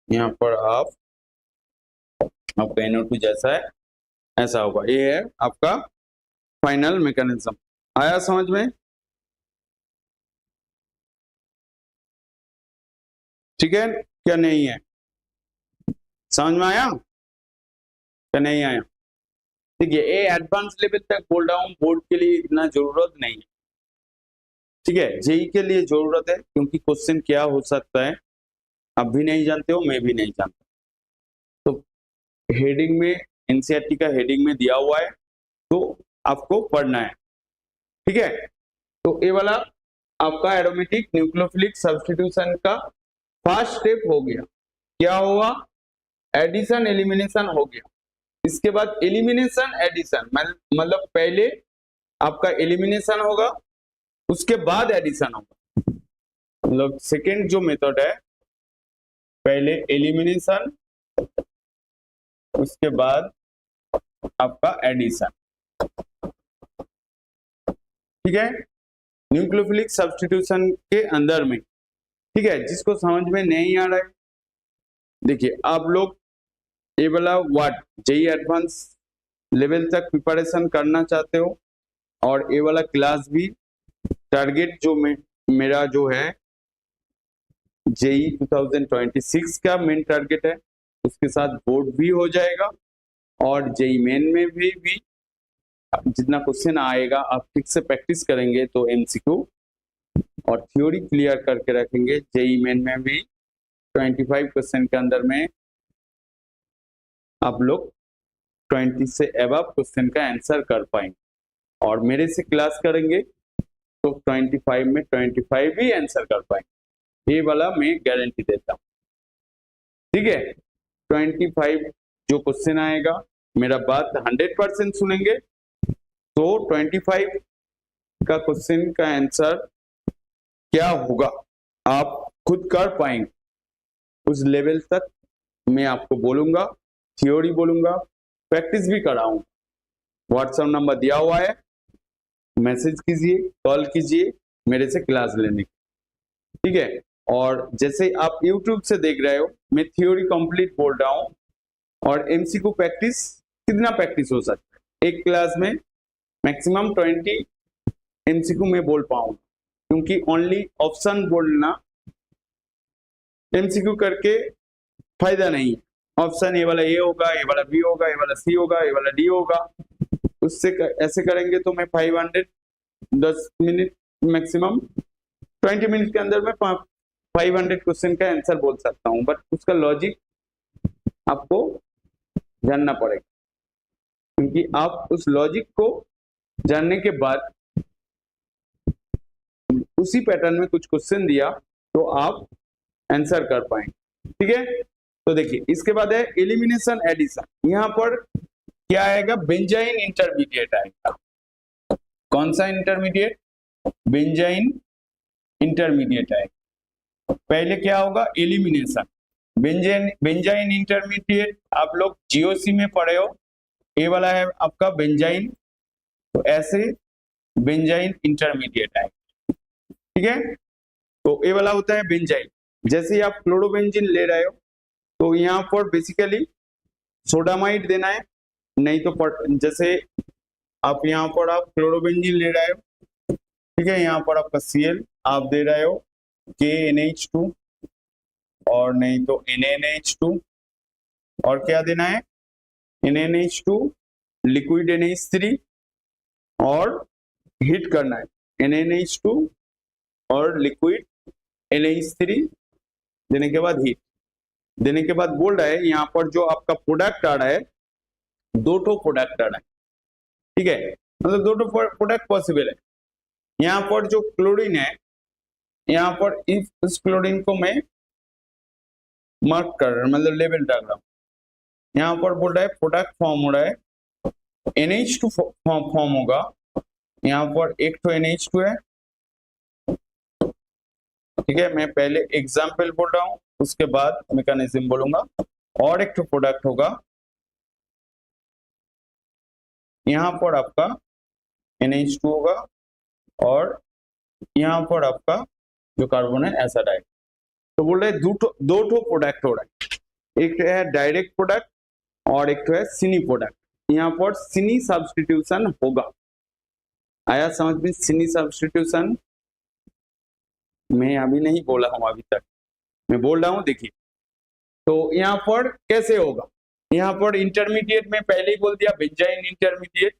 यहाँ पर आपका NO2 जैसा है ऐसा होगा। ये है आपका फाइनल मैकेनिज्म। आया समझ में? ठीक है, क्या नहीं है, समझ में आया क्या नहीं आया? देखिए ये एडवांस लेवल तक बोल रहा हूँ, बोर्ड के लिए इतना जरूरत नहीं है। ठीक है, जेई के लिए जरूरत है क्योंकि क्वेश्चन क्या हो सकता है आप भी नहीं जानते हो, मैं भी नहीं जानता। तो हेडिंग में एनसीईआरटी का हेडिंग में दिया हुआ है तो आपको पढ़ना है। ठीक है, तो ये वाला आपका एरोमेटिक न्यूक्लियोफिलिक सब्स्टिट्यूशन का फर्स्ट स्टेप हो गया। क्या हुआ, एडिशन एलिमिनेशन हो गया। इसके बाद एलिमिनेशन एडिशन, मतलब पहले आपका एलिमिनेशन होगा उसके बाद एडिशन होगा। मतलब सेकेंड जो मेथड है, पहले एलिमिनेशन उसके बाद आपका एडिशन। ठीक है, न्यूक्लियोफिलिक सब्स्टिट्यूशन के अंदर में। ठीक है, जिसको समझ में नहीं आ रहा है देखिए आप लोग ये वाला व्हाट जेई एडवांस लेवल तक प्रिपरेशन करना चाहते हो और ये वाला क्लास भी टारगेट जो मेरा जो है जेई 2026 का मेन टारगेट है उसके साथ बोर्ड भी हो जाएगा, और जेई मेन में भी जितना क्वेश्चन आएगा आप ठीक से प्रैक्टिस करेंगे तो एमसीक्यू और थ्योरी क्लियर करके रखेंगे, जेई मेन में भी 25 क्वेश्चन के अंदर में आप लोग 20 से अबव क्वेश्चन का आंसर कर पाएंगे, और मेरे से क्लास करेंगे तो 25 में 25 ही आंसर कर पाएंगे, ये वाला मैं गारंटी देता हूँ। ठीक है, 25 जो क्वेश्चन आएगा मेरा बात 100% सुनेंगे तो 25 का क्वेश्चन का आंसर क्या होगा आप खुद कर पाएंगे, उस लेवल तक मैं आपको बोलूंगा, थ्योरी बोलूंगा, प्रैक्टिस भी कराऊंगा। व्हाट्सएप नंबर दिया हुआ है, मैसेज कीजिए, कॉल कीजिए मेरे से क्लास लेने की। ठीक है, और जैसे आप YouTube से देख रहे हो मैं थ्योरी कंप्लीट बोल रहा हूँ, और एमसीक्यू प्रैक्टिस कितना प्रैक्टिस हो सकता है, एक क्लास में मैक्सिमम 20 एमसीक्यू में बोल पाऊंगा, क्योंकि ओनली ऑप्शन बोलना एमसीक्यू करके फायदा नहीं है। ऑप्शन ये वाला ए होगा, ये वाला बी होगा, ये वाला सी होगा, ये वाला डी होगा, उससे ऐसे करेंगे तो मैं 500 10 मिनट मैक्सिमम 20 मिनट के अंदर में 500 क्वेश्चन का आंसर बोल सकता हूँ, बट उसका लॉजिक आपको जानना पड़ेगा, क्योंकि आप उस लॉजिक को जानने के बाद उसी पैटर्न में कुछ क्वेश्चन दिया तो आप आंसर कर पाएंगे। ठीक है, तो देखिए इसके बाद है एलिमिनेशन एडिशन। यहाँ पर क्या आएगा, बेंजाइन इंटरमीडिएट आएगा। कौन सा इंटरमीडिएट, बेंजाइन इंटरमीडिएट आएगा। पहले क्या होगा, एलिमिनेशन। बेंजाइन इंटरमीडिएट आप लोग जीओसी में पढ़े हो, ये वाला है आपका बेंजाइन, तो ऐसे बेंजाइन इंटरमीडिएट आएगा। ठीक है, तो ये वाला होता है बेंजाइन। जैसे ही आप क्लोरोबेंजीन ले रहे हो तो यहाँ पर बेसिकली सोडामाइड देना है, नहीं तो जैसे आप यहाँ पर आप क्लोरोबेंजीन ले रहे हो, ठीक है, यहाँ पर आपका Cl आप दे रहे हो KNH2 और नहीं तो NaNH2, और क्या देना है NaNH2 लिक्विड NH3 और हीट करना है NaNH2 और लिक्विड NaH3 देने के बाद हीट देने के बाद बोल रहा है यहाँ पर जो आपका प्रोडक्ट आ रहा है, दो ठो प्रोडक्ट आ रहा है। ठीक है, मतलब दो ठो प्रोडक्ट पॉसिबल है। यहाँ पर जो क्लोरीन है, यहाँ पर इस क्लोरीन को मैं मार्क कर रहा हूं, मतलब लेबल डाल रहा हूँ। यहाँ पर बोल रहा है प्रोडक्ट फॉर्म हो रहा है, NH2 फॉर्म होगा। यहाँ पर एक तो NH2 है, ठीक है, मैं पहले एग्जाम्पल बोल रहा हूँ, उसके बाद मैकेनिज्म बोलूंगा। और एक तो प्रोडक्ट होगा, यहाँ पर आपका NH2 होगा, और यहाँ पर आपका जो कार्बन है एसिड है। तो बोल रहे दो ठो प्रोडक्ट हो रहा है, एक है डायरेक्ट प्रोडक्ट और एक है सिनी प्रोडक्ट। यहाँ पर सिनी सब्स्टिट्यूशन होगा। आया समझ में, सिनी सब्स्टिट्यूशन मैं अभी नहीं बोला हूं, अभी तक मैं बोल रहा हूं, देखिए। तो यहाँ पर कैसे होगा, यहाँ पर इंटरमीडिएट में पहले ही बोल दिया बेंजाइन इंटरमीडिएट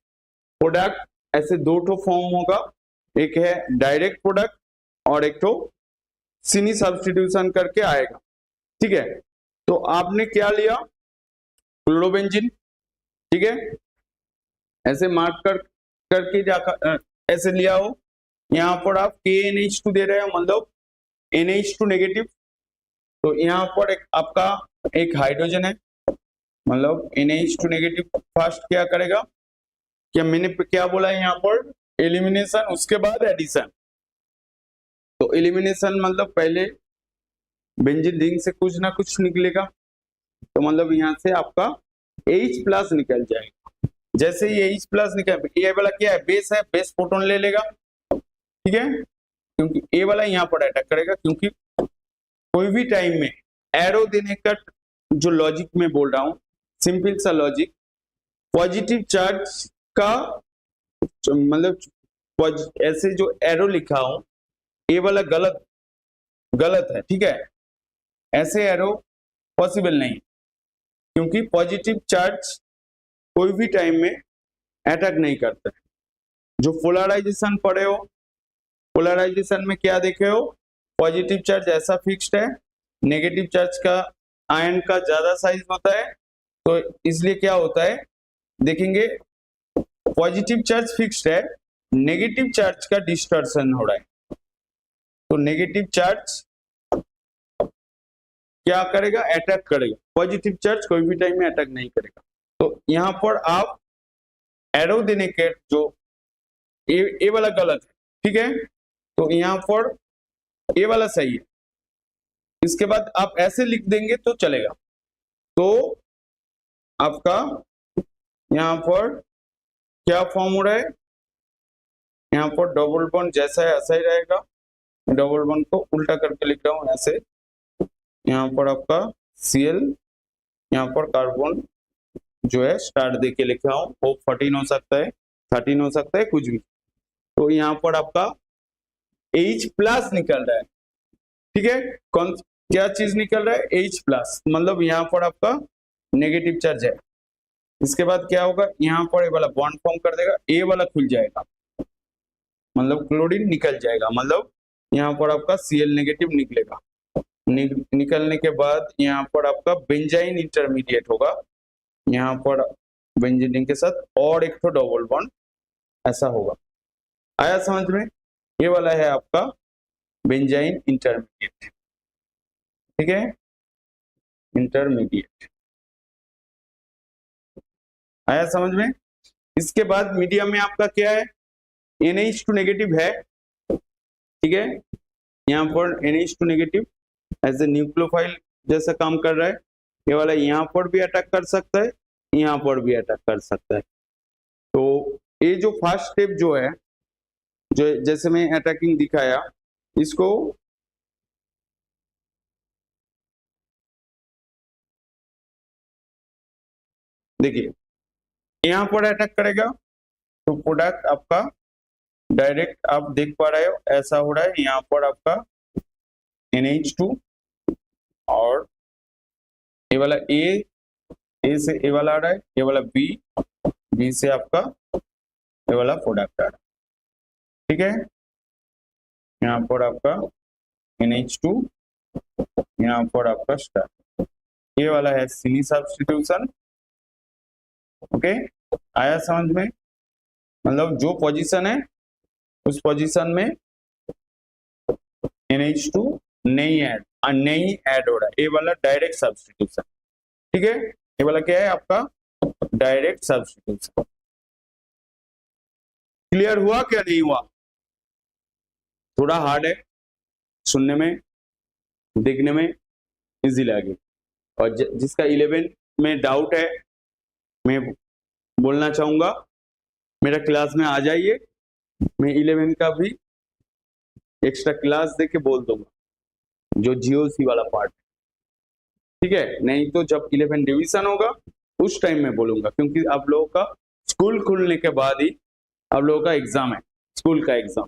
प्रोडक्ट, ऐसे दो ठो फॉर्म होगा, एक है डायरेक्ट प्रोडक्ट और एक तो सिनी सब्स्टिट्यूशन करके आएगा। ठीक है, तो आपने क्या लिया, क्लोरोबेंजीन, ठीक है, ऐसे मार्क करके जाकर ऐसे लिया हो। यहाँ पर आप KNH2 दे रहे हो, मतलब NH2 नेगेटिव, तो यहाँ पर आपका एक हाइड्रोजन है, मतलब NH2 नेगेटिव फर्स्ट क्या करेगा, क्या मैंने क्या बोला है यहाँ पर एलिमिनेशन, उसके बाद एडिशन। तो एलिमिनेशन मतलब पहले बेंजीन रिंग से कुछ ना कुछ निकलेगा, तो मतलब यहाँ से आपका H+ निकल जाएगा। जैसे ही H+ निकल, ये वाला क्या है, बेस है, बेस प्रोटॉन ले लेगा। ठीक है, क्योंकि ए वाला यहाँ पर अटैक करेगा, क्योंकि कोई भी टाइम में एरो देने का जो लॉजिक में बोल रहा हूं, सिंपल सा लॉजिक, पॉजिटिव चार्ज का मतलब ऐसे जो एरो लिखा हूं, ए वाला गलत है। ठीक है, ऐसे एरो पॉसिबल नहीं, क्योंकि पॉजिटिव चार्ज कोई भी टाइम में अटैक नहीं करता है। जो पोलराइजेशन पढ़े हो, पोलराइजेशन में क्या देखे हो, पॉजिटिव चार्ज ऐसा फिक्स्ड है, नेगेटिव चार्ज का आयन का ज्यादा साइज होता है, तो इसलिए क्या होता है देखेंगे, पॉजिटिव चार्ज फिक्स्ड है, नेगेटिव चार्ज का डिस्टॉर्शन हो रहा है, तो नेगेटिव चार्ज क्या करेगा, अटैक करेगा, पॉजिटिव चार्ज कोई भी टाइम में अटैक नहीं करेगा। तो यहाँ पर आप एरो देने के जो ए वाला गलत है, ठीक है, तो यहाँ पर ए वाला सही है। इसके बाद आप ऐसे लिख देंगे तो चलेगा। तो आपका यहाँ पर क्या फॉर्म हो रहा है, यहाँ पर डबल बॉन्ड जैसा है ऐसा ही रहेगा, डबल बॉन्ड को उल्टा करके लिख रहा हूं ऐसे, यहाँ पर आपका Cl, यहाँ पर कार्बन जो है स्टार दे के लिख रहा हूँ, वो 14 हो सकता है, 13 हो सकता है, कुछ भी। तो यहाँ पर आपका H प्लस निकल रहा है, ठीक है, कौन क्या चीज निकल रहा है, H प्लस, मतलब यहाँ पर आपका नेगेटिव चार्ज है। इसके बाद क्या होगा, यहाँ पर ये वाला बॉन्ड फॉर्म कर देगा, ए वाला खुल जाएगा, मतलब क्लोरीन निकल जाएगा, मतलब यहाँ पर आपका Cl नेगेटिव निकलेगा। निकलने के बाद यहाँ पर आपका बेंजाइन इंटरमीडिएट होगा, यहाँ पर बेंजीन के साथ और एक तो डबल बॉन्ड ऐसा होगा। आया समझ में, ये वाला है आपका बेंजाइन इंटरमीडिएट, ठीक है, इंटरमीडिएट, आया समझ में। इसके बाद मीडियम में आपका क्या है, NH2 नेगेटिव है, ठीक है, यहाँ पर NH2 negative as a nucleophile जैसा काम कर रहा है, ये वाला यहाँ पर भी अटैक कर सकता है, यहाँ पर भी अटैक कर सकता है। तो ये जो फर्स्ट स्टेप जो है, जो जैसे मैं अटैकिंग दिखाया, इसको देखिए, यहाँ पर अटैक करेगा तो प्रोडक्ट आपका डायरेक्ट आप देख पा रहे हो ऐसा हो रहा है, यहाँ पर आपका NH2 और ये वाला ए से ए वाला आ रहा है, ये वाला बी से आपका ये वाला प्रोडक्ट आ रहा है, ठीक है, यहाँ पर आपका NH2, यहाँ पर आपका स्टार, ये वाला है सी सब्स्टिट्यूशन, ओके, आया समझ में, मतलब जो पोजीशन है उस पोजीशन में NH2 नहीं ऐड हो रहा है, ये वाला डायरेक्ट सब्स्टिट्यूशन, ठीक है, ये वाला क्या है आपका डायरेक्ट सब्स्टिट्यूशन। क्लियर हुआ क्या नहीं हुआ, थोड़ा हार्ड है सुनने में, देखने में इजी लगे, और जिसका 11 में डाउट है, मैं बोलना चाहूंगा मेरा क्लास में आ जाइए, मैं 11 का भी एक्स्ट्रा क्लास देके बोल दूंगा, जो GOC वाला पार्ट, ठीक है, नहीं तो जब 11 डिवीजन होगा उस टाइम में बोलूंगा, क्योंकि आप लोगों का स्कूल खुलने के बाद ही आप लोगों का एग्जाम है, स्कूल का एग्जाम,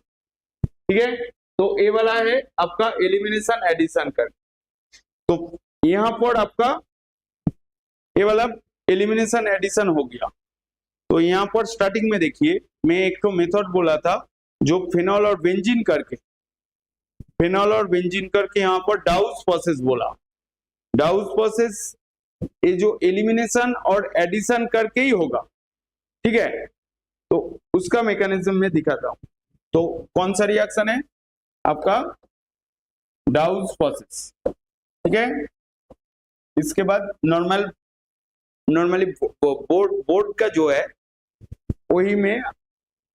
ठीक है। तो ये वाला है आपका एलिमिनेशन एडिशन कर, तो यहाँ पर आपका ये वाला एलिमिनेशन एडिशन हो गया। तो यहाँ पर स्टार्टिंग में देखिए, मैं एक तो मेथड बोला था जो फिनॉल और बेंजीन करके, फिनॉल और बेंजीन करके यहाँ पर डाउस प्रोसेस बोला, डाउस प्रोसेस ये जो एलिमिनेशन और एडिशन करके ही होगा, ठीक है, तो उसका मैकेनिज्म में दिखाता हूं। तो कौन सा रिएक्शन है आपका डाउस प्रोसेस, ठीक है। इसके बाद नॉर्मली बोर्ड का जो है वही मैं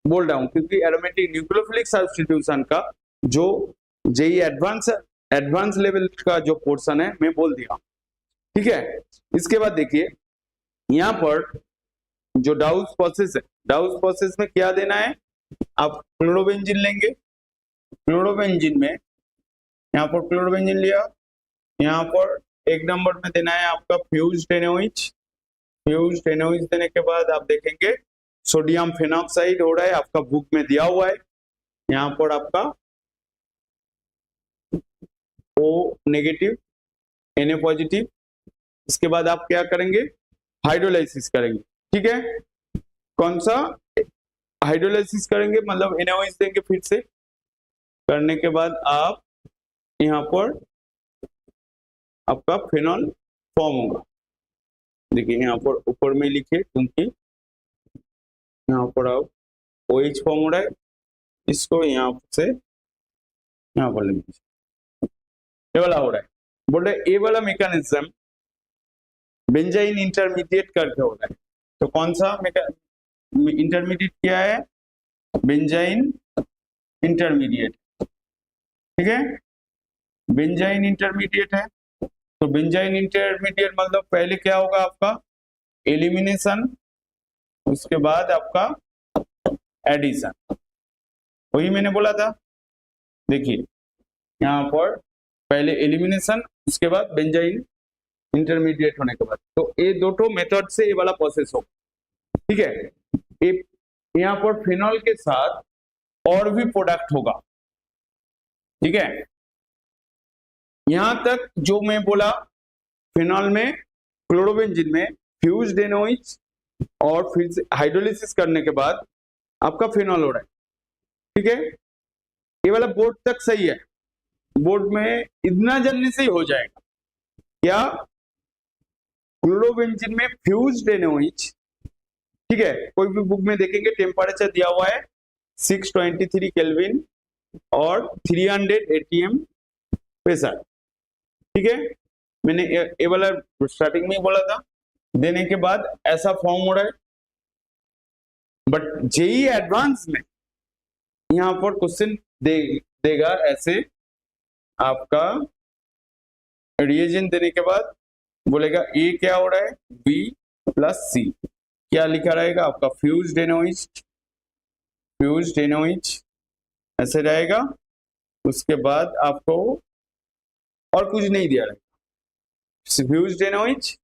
बोल रहा हूं, क्योंकि एरोमेटिक न्यूक्लियोफिलिक सब्स्टिट्यूशन का जो जेई एडवांस लेवल का जो पोर्शन है मैं बोल दिया, ठीक है। इसके बाद देखिए यहाँ पर जो डाउस प्रोसेस है, डाउस प्रोसेस में क्या देना है, आप क्लोरोबेंजीन लेंगे, क्लोरोबेंजीन में यहाँ पर क्लोरोबेंजीन लिया, यहाँ पर एक नंबर में देना है आपका फ्यूज्ड एनओएच, फ्यूज्ड एनओएच देने के बाद आप देखेंगे सोडियम फेनॉक्साइड हो रहा है, आपका बुक में दिया हुआ है, यहाँ पर आपका O नेगेटिव Na पॉजिटिव इसके बाद आप क्या करेंगे, हाइड्रोलाइसिस करेंगे। ठीक है, कौन सा हाइड्रोलाइसिस करेंगे, मतलब NaOH देंगे फिर से। करने के बाद आप यहाँ पर आपका फिनॉल फॉर्म होगा। देखिए यहाँ पर ऊपर में लिखिए, क्योंकि यहाँ पर आप OH फॉर्म हो रहा है, इसको यहाँ से यहाँ पर लिख दीजिए, ये वाला हो रहा है। बोल रहे ये वाला मैकेनिज्म बेंजाइन इंटरमीडिएट करके हो रहा है। तो कौन सा इंटरमीडिएट क्या है, बेंजाइन इंटरमीडिएट। ठीक है, बेंजाइन इंटरमीडिएट है। तो बेंजाइन इंटरमीडिएट मतलब पहले क्या होगा आपका, एलिमिनेशन, उसके बाद आपका एडिशन। वही मैंने बोला था। देखिए यहाँ पर पहले एलिमिनेशन, उसके बाद बेंजाइन इंटरमीडिएट होने के बाद, तो ये दो मेथड से ये वाला प्रोसेस होगा। ठीक है, यहाँ पर फिनॉल के साथ और भी प्रोडक्ट होगा। ठीक है, यहां तक जो मैं बोला, फिनॉल में, क्लोरोबेंजीन में फ्यूज्ड NaOH और फिर से हाइड्रोलिसिस करने के बाद आपका फिनॉल हो रहा है। ठीक है, ये वाला बोर्ड तक सही है, बोर्ड में इतना जल्दी से ही हो जाएगा। क्या, क्लोरोबेंजीन में फ्यूज्ड NaOH, ठीक है, कोई भी बुक में देखेंगे टेम्परेचर दिया हुआ है 623 केल्विन और 300 ATM प्रेशर। ठीक है, मैंने ये वाला स्टार्टिंग में ही बोला था। देने के बाद ऐसा फॉर्म हो रहा है, बट जेई एडवांस में यहाँ पर क्वेश्चन देगा ऐसे, आपका रिएजेंट देने के बाद बोलेगा ए क्या हो रहा है, B + C, क्या लिखा रहेगा आपका, फ्यूज्ड NaOH ऐसे रहेगा। उसके बाद आपको और कुछ नहीं दिया रहेगा, फ्यूज्ड NaOH,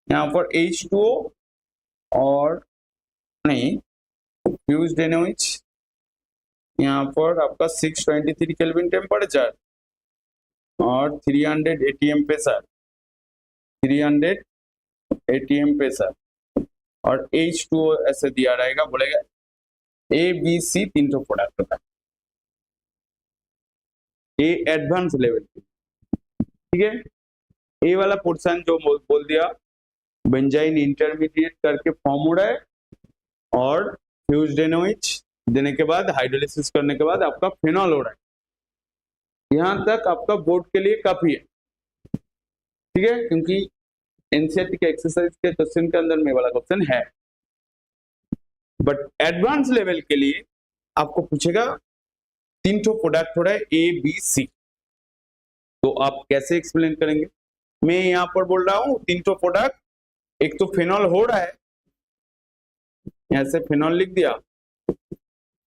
यहाँ पर H2O और नहीं, फ्यूज्ड NaOH, यहाँ पर आपका 623 केल्विन टेम्परेचर और 300 ATM प्रेशर, 300 ATM प्रेशर और H2O ऐसे दिया रहेगा। बोलेगा ABC 3 प्रोडक्ट होता है, ए एडवांस लेवल। ठीक है, ए वाला पोर्शन जो बोल दिया, बेंजाइन इंटरमीडिएट करके फॉर्म हो रहा है और फ्यूज्ड NaOH देने के बाद हाइड्रोलिसिस करने के बाद आपका फिनॉल हो रहा है। यहां तक आपका बोर्ड के लिए काफी है। ठीक है, क्योंकि एनसीईआरटी के एक्सरसाइज के क्वेश्चन के अंदर में वाला क्वेश्चन है, बट एडवांस लेवल के लिए आपको पूछेगा 3 प्रोडक्ट हो रहा है ABC, तो आप कैसे एक्सप्लेन करेंगे। मैं यहां पर बोल रहा हूं 3 प्रोडक्ट, एक तो फिनॉल हो रहा है, ऐसे फिनॉल लिख दिया,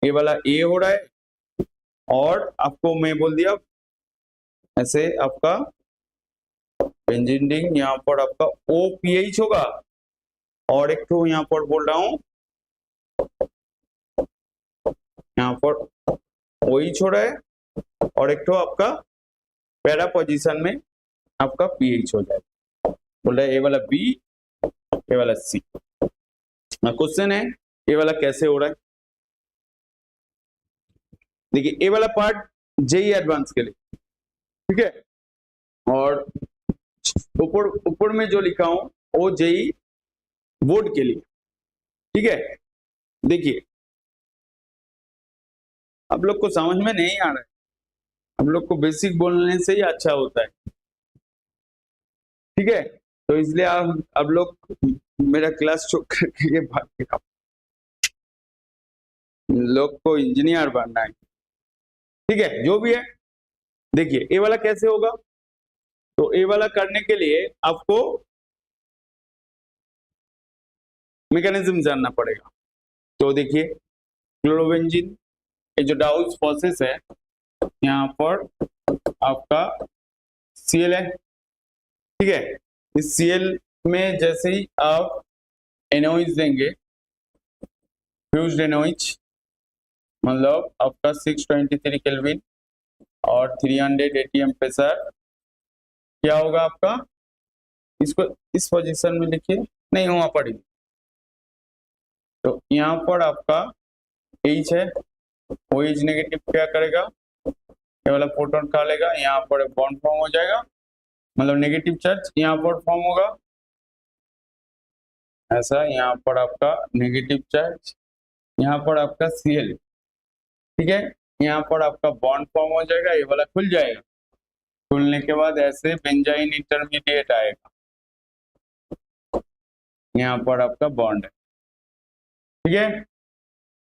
ये वाला A हो रहा है, और आपको मैं बोल दिया ऐसे आपका बेंजीन रिंग, यहाँ पर आपका OPH होगा, और एक तो यहाँ पर बोल रहा हूं यहाँ पर OH हो रहा है, और एक तो आपका पैरा पोजीशन में आपका pH हो जाएगा। बोल रहा है ये वाला B, ये वाला C। क्वेश्चन है ये वाला कैसे हो रहा है। देखिए ये वाला पार्ट जेई एडवांस के लिए, ठीक है, और ऊपर में जो लिखा हूं वो जेई बोर्ड के लिए। ठीक है, देखिए आप लोग को समझ में नहीं आ रहा है, आप लोग को बेसिक बोलने से ही अच्छा होता है। ठीक है, तो इसलिए आप लोग मेरा क्लास छोड़ करके ये भाग के आओ, लोग को इंजीनियर बनना है। ठीक है, जो भी है, देखिए ये वाला कैसे होगा। तो ये वाला करने के लिए आपको मैकेनिज्म जानना पड़ेगा। तो देखिए क्लोरोबेंजीन, ये जो डाउस प्रोसेस है, यहाँ पर आपका Cl है। ठीक है, इस Cl में जैसे ही आप NaOH देंगे, फ्यूज्ड NaOH, मतलब आपका 623 केल्विन और 300 ATM प्रेशर, क्या होगा आपका इसको इस पोजीशन में लिखिए, नहीं वहां पर ही। तो यहाँ पर आपका H है, वो H नेगेटिव क्या करेगा, ये वाला प्रोटॉन खा लेगा, यहाँ पर बॉन्ड फॉर्म हो जाएगा, मतलब नेगेटिव चार्ज यहाँ पर फॉर्म होगा ऐसा, यहाँ पर आपका नेगेटिव चार्ज, यहाँ पर आपका Cl, ठीक है, यहाँ पर आपका बॉन्ड फॉर्म हो जाएगा, ये वाला खुल जाएगा, खुलने के बाद ऐसे बेंजाइन इंटरमीडिएट आएगा, यहाँ पर आपका बॉन्ड है, ठीक है।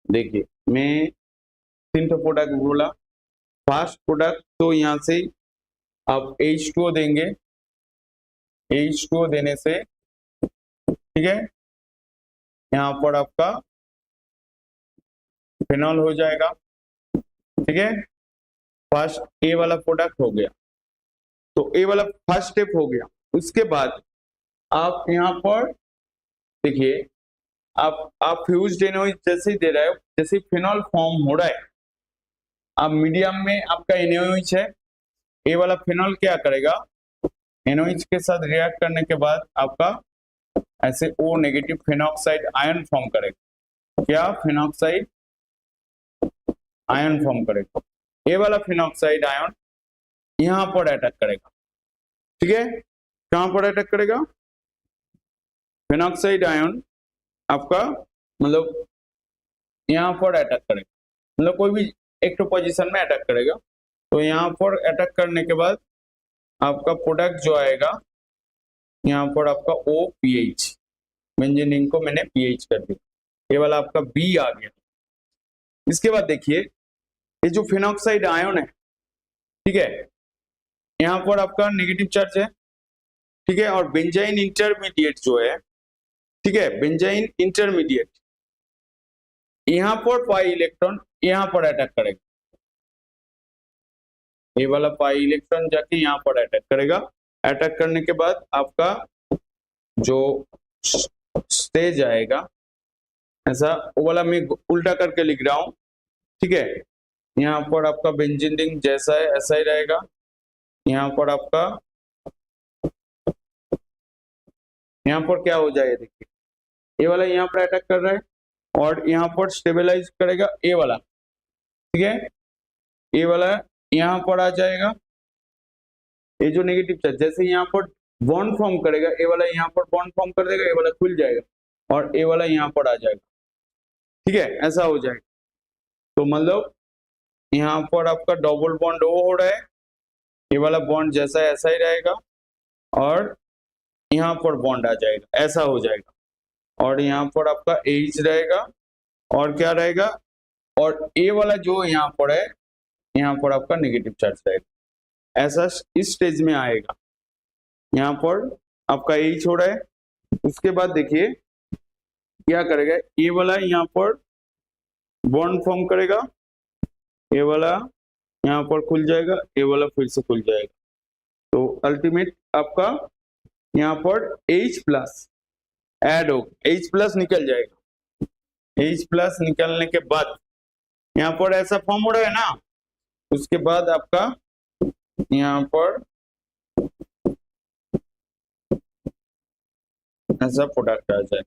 देखिए मैं 3 प्रोडक्ट बोला, फर्स्ट प्रोडक्ट तो यहाँ से आप H2O देंगे, H2O देने से ठीक है, यहाँ पर आपका फिनॉल हो जाएगा, ठीक है। फर्स्ट ए वाला प्रोडक्ट हो गया, तो ए वाला फर्स्ट स्टेप हो गया। उसके बाद आप यहाँ पर देखिए, आप फ्यूज्ड एनोइच जैसे ही दे रहे हो, जैसे फिनॉल फॉर्म हो रहा है, अब मीडियम में आपका एनोइच है, ए वाला फिनॉल क्या करेगा, एनोइच के साथ रिएक्ट करने के बाद आपका ऐसे O negative phenoxide ion form करेगा, क्या फिनॉक्साइड आयन फॉर्म करेगा, ए वाला फिनॉक्साइड आयन यहां पर अटैक करेगा, ठीक है। कहां पर अटैक करेगा, फिनॉक्साइड आयन आपका मतलब यहाँ पर अटैक करेगा, मतलब कोई भी एक तो पोजीशन में अटैक करेगा, तो यहाँ पर अटैक करने के बाद आपका प्रोडक्ट जो आएगा, यहाँ पर आपका OPH, बेंजीन रिंग को मैंने PH कर दिया, ये वाला आपका B आ गया। इसके बाद देखिए, ये जो फिनॉक्साइड आयन है, ठीक है, यहाँ पर आपका नेगेटिव चार्ज है, ठीक है, और बेंजाइन इंटरमीडिएट जो है, ठीक है, बेंजाइन इंटरमीडिएट यहाँ पर पाई इलेक्ट्रॉन यहाँ पर अटैक करेगा, ये वाला पाई इलेक्ट्रॉन जाके यहाँ पर अटैक करेगा, अटैक करने के बाद आपका जो स्टेज आएगा, ऐसा वो वाला मैं उल्टा करके लिख रहा हूं, ठीक है, यहाँ पर आपका बेंजीन रिंग जैसा है ऐसा ही रहेगा, यहाँ पर आपका यहाँ पर क्या हो जाएगा, देखिए ये वाला यहाँ पर अटैक कर रहा है और यहाँ पर स्टेबलाइज करेगा ए वाला, ठीक है, ए वाला यहाँ पर आ जाएगा, ये जो नेगेटिव चार्ज जैसे यहाँ पर बॉन्ड फॉर्म करेगा, ए वाला यहाँ पर बॉन्ड फॉर्म कर देगा, ए वाला खुल जाएगा और ए वाला यहाँ पर आ जाएगा, ठीक है, ऐसा हो जाएगा। तो मतलब यहाँ पर आपका डबल बॉन्ड हो रहा है, ये वाला बॉन्ड जैसा है ऐसा ही रहेगा और यहाँ पर बॉन्ड आ जाएगा, ऐसा हो जाएगा, और यहाँ पर आपका H रहेगा और क्या रहेगा, और ए वाला जो यहाँ पर है, यहाँ पर आपका नेगेटिव चार्ज रहेगा, ऐसा इस स्टेज में आएगा, यहाँ पर आपका H हो रहा है। उसके बाद देखिए क्या करेगा, ए वाला यहाँ पर बॉन्ड फॉर्म करेगा, ए वाला यहाँ पर खुल जाएगा, ए वाला फिर से खुल जाएगा, तो अल्टीमेट आपका यहाँ पर H प्लस ऐड हो, H प्लस निकल जाएगा, H प्लस निकलने के बाद यहाँ पर ऐसा फॉर्म हो रहा है ना, उसके बाद आपका यहाँ पर ऐसा प्रोडक्ट आ जाए,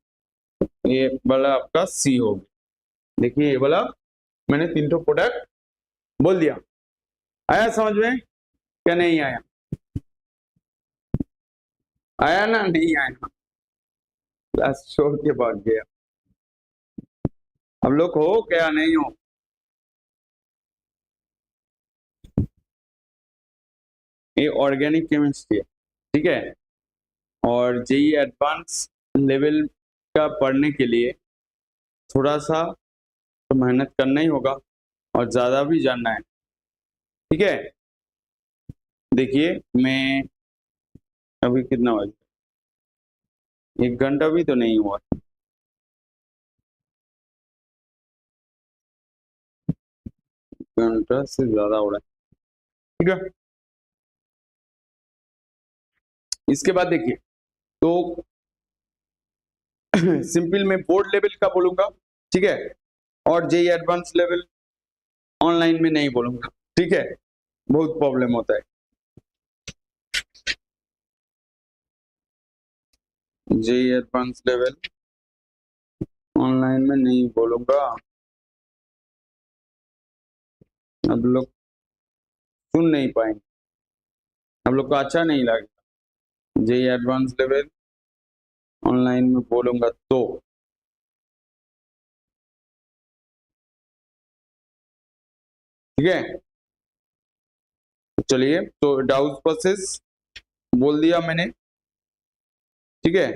ये वाला आपका C हो गया। देखिए ये वाला मैंने 3 प्रोडक्ट बोल दिया, आया समझ में क्या नहीं आया, आया ना, नहीं आया, क्लास छोड़ के भाग गया, अब लोग हो क्या नहीं हो, ये ऑर्गेनिक केमिस्ट्री है, ठीक है, और जेई एडवांस लेवल का पढ़ने के लिए थोड़ा सा तो मेहनत करना ही होगा और ज्यादा भी जानना है, ठीक है। देखिए मैं अभी कितना बजे, 1 घंटा भी तो नहीं हुआ, घंटा से ज्यादा हो रहा है, ठीक है। इसके बाद देखिए, तो सिंपल में बोर्ड लेवल का बोलूंगा, ठीक है, और जेई एडवांस लेवल ऑनलाइन में नहीं बोलूंगा, ठीक है, बहुत प्रॉब्लम होता है। जेई एडवांस लेवल ऑनलाइन में नहीं बोलूंगा, अब लोग सुन नहीं पाएंगे, अब लोग को अच्छा नहीं लगेगा। जेई एडवांस लेवल ऑनलाइन में बोलूंगा तो ठीक है। चलिए, तो डाउट प्रोसेस बोल दिया मैंने, ठीक है।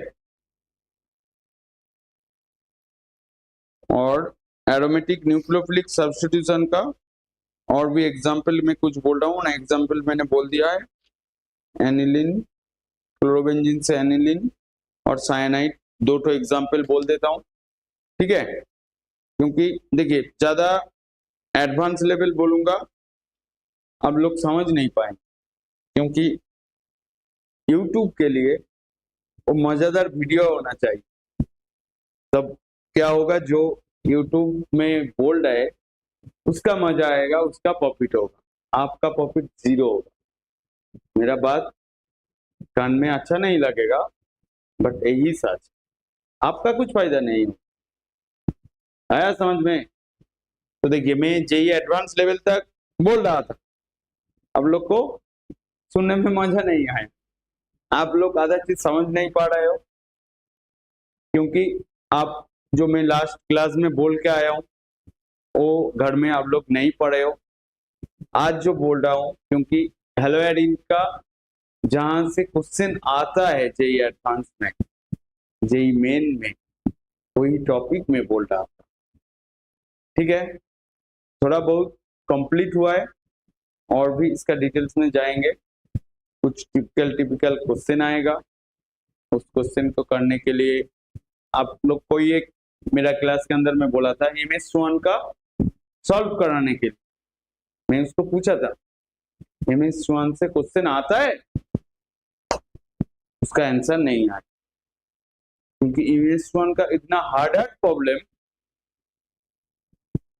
और एरोमेटिक न्यूक्लियोफिलिक सब्स्टिट्यूशन का और भी एग्जांपल में कुछ बोल रहा हूँ ना, एग्जांपल मैंने बोल दिया है, एनिलीन, क्लोरोबेंजीन से एनिलीन और साइनाइड, दो तो एग्जांपल बोल देता हूँ, ठीक है। क्योंकि देखिए ज्यादा एडवांस लेवल बोलूंगा अब लोग समझ नहीं पाएंगे, क्योंकि यूट्यूब के लिए वो मजेदार वीडियो होना चाहिए, तब क्या होगा, जो यूट्यूब में बोल रहे उसका मजा आएगा, उसका प्रॉफिट होगा, आपका प्रॉफिट जीरो होगा। मेरा बात कान में अच्छा नहीं लगेगा, बट यही सच, आपका कुछ फायदा नहीं हो। आया समझ में? तो देखिए मैं जेई एडवांस लेवल तक बोल रहा था, अब लोग को सुनने में मजा नहीं आया, आप लोग आधा चीज समझ नहीं पा रहे हो, क्योंकि आप जो मैं लास्ट क्लास में बोल के आया हूँ वो घर में आप लोग नहीं पढ़े हो। आज जो बोल रहा हूँ, क्योंकि हेलो एडिन का जहां से क्वेश्चन आता है जेई एडवांस में, जेई मेन में, वही टॉपिक में बोल रहा था, ठीक है। थोड़ा बहुत कंप्लीट हुआ है, और भी इसका डिटेल्स में जाएंगे, कुछ टिपिकल क्वेश्चन आएगा, उस क्वेश्चन को करने के लिए आप लोग को एक मेरा क्लास के अंदर में बोला था MS1 का सॉल्व कराने के लिए, मैं उसको पूछा था MS1 से क्वेश्चन आता है, उसका आंसर नहीं आया, क्योंकि MS1 का इतना हार्ड प्रॉब्लम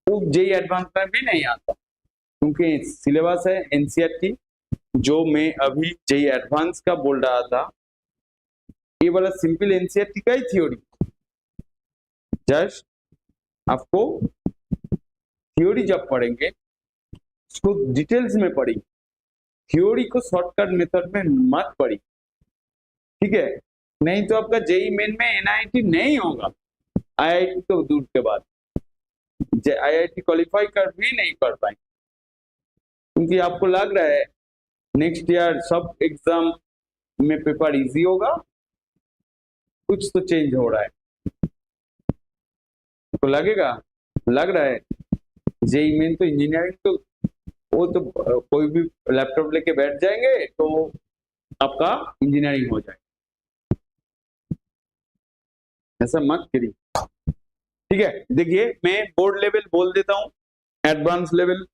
वो जेई एडवांस में भी नहीं आता, क्योंकि सिलेबस है NCERT, जो मैं अभी जेई एडवांस का बोल रहा था, ये वाला सिंपल NCERT का ही थ्योरी, जस्ट आपको थ्योरी जब पढ़ेंगे उसको डिटेल्स में पढ़ी, थ्योरी को शॉर्टकट मेथड में मत पढ़ी, ठीक है। नहीं तो आपका जेई मेन में NIT नहीं होगा, IIT तो दूर के बाद, IIT क्वालिफाई कर भी नहीं कर पाएंगे, क्योंकि आपको लग रहा है नेक्स्ट ईयर सब एग्जाम में पेपर इजी होगा, कुछ तो चेंज हो रहा है, तो लगेगा, लग रहा है जेई मेन तो इंजीनियरिंग तो वो तो कोई भी लैपटॉप लेके बैठ जाएंगे तो आपका इंजीनियरिंग हो जाएगा, ऐसा मत करिए, ठीक है। देखिए मैं बोर्ड लेवल बोल देता हूँ, एडवांस लेवल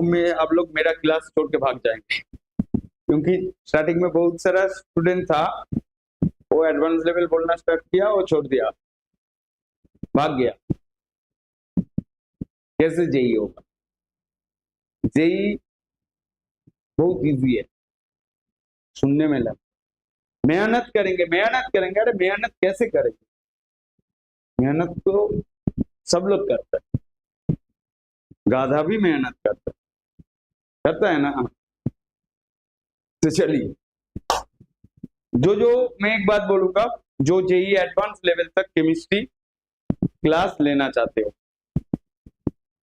में आप लोग मेरा क्लास छोड़ के भाग जाएंगे, क्योंकि स्टार्टिंग में बहुत सारा स्टूडेंट था, वो एडवांस लेवल बोलना स्टार्ट किया, वो छोड़ दिया, भाग गया। कैसे जेई होगा? जेई बहुत इजी है, सुनने में लग, मेहनत करेंगे, मेहनत करेंगे, अरे मेहनत कैसे करेंगे, मेहनत तो सब लोग करता है, गाधा भी मेहनत करता है ना। तो चलिए, जो मैं एक बात बोलूंगा, जो जेई एडवांस लेवल तक केमिस्ट्री क्लास लेना चाहते हो,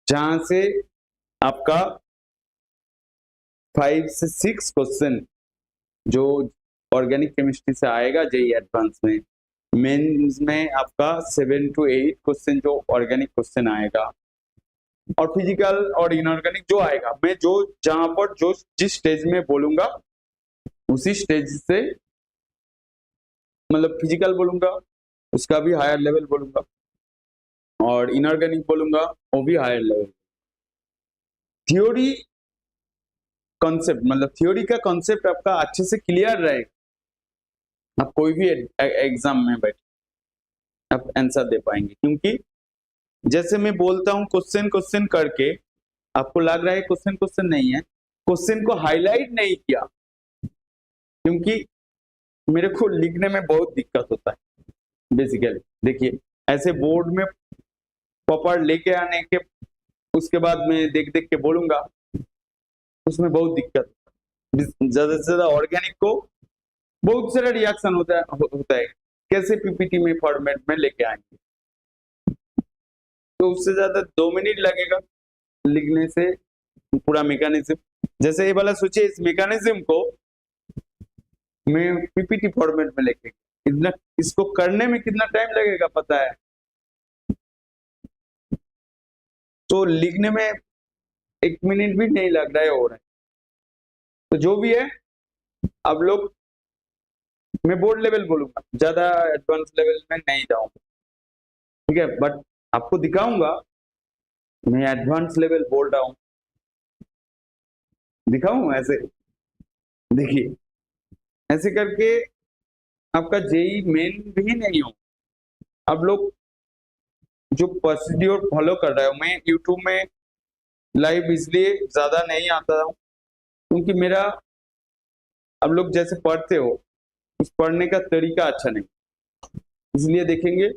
जहां से आपका 5 से 6 क्वेश्चन जो ऑर्गेनिक केमिस्ट्री से आएगा जेई एडवांस में, मेंस में आपका 7 to 8 क्वेश्चन जो ऑर्गेनिक क्वेश्चन आएगा, और फिजिकल और इनऑर्गेनिक जो आएगा, मैं जो जहां पर जो जिस स्टेज में बोलूंगा उसी स्टेज से, मतलब फिजिकल बोलूंगा उसका भी हायर लेवल बोलूंगा, और इनऑर्गेनिक बोलूंगा वो भी हायर लेवल। थ्योरी कॉन्सेप्ट, मतलब थ्योरी का कॉन्सेप्ट आपका अच्छे से क्लियर रहेगा, आप कोई भी एग्जाम में बैठे आप आंसर दे पाएंगे, क्योंकि जैसे मैं बोलता हूं क्वेश्चन क्वेश्चन करके, आपको लग रहा है क्वेश्चन क्वेश्चन नहीं है, क्वेश्चन को हाईलाइट नहीं किया, क्योंकि मेरे को लिखने में बहुत दिक्कत होता है बेसिकली। देखिए ऐसे बोर्ड में प्रॉपर लेके आने के उसके बाद मैं देख देख के बोलूंगा, उसमें बहुत दिक्कत। ज्यादा से ज्यादा ऑर्गेनिक को बहुत सारा रिएक्शन होता है कैसे पीपीटी में फॉर्मेट में लेके आएंगे, तो उससे ज्यादा 2 मिनट लगेगा लिखने से पूरा मैकेनिज्म। जैसे ये वाला सोचिए, इस मैकेनिज्म को मैं पीपीटी फॉर्मेट में लेके इतना, इसको करने में कितना टाइम लगेगा पता है? तो लिखने में 1 मिनट भी नहीं लग रहा है हो रहा है। तो जो भी है अब लोग, मैं बोर्ड लेवल बोलूंगा, ज्यादा एडवांस लेवल में नहीं जाऊंगा, ठीक है, बट आपको दिखाऊंगा मैं एडवांस लेवल बोल रहा हूं, दिखाऊं ऐसे। देखिए ऐसे करके आपका जेई मेन भी नहीं हो। अब लोग जो प्रोसीड्योर फॉलो कर रहे हो, मैं यूट्यूब में लाइव इसलिए ज्यादा नहीं आता हूं क्योंकि मेरा, अब लोग जैसे पढ़ते हो उस पढ़ने का तरीका अच्छा नहीं, इसलिए देखेंगे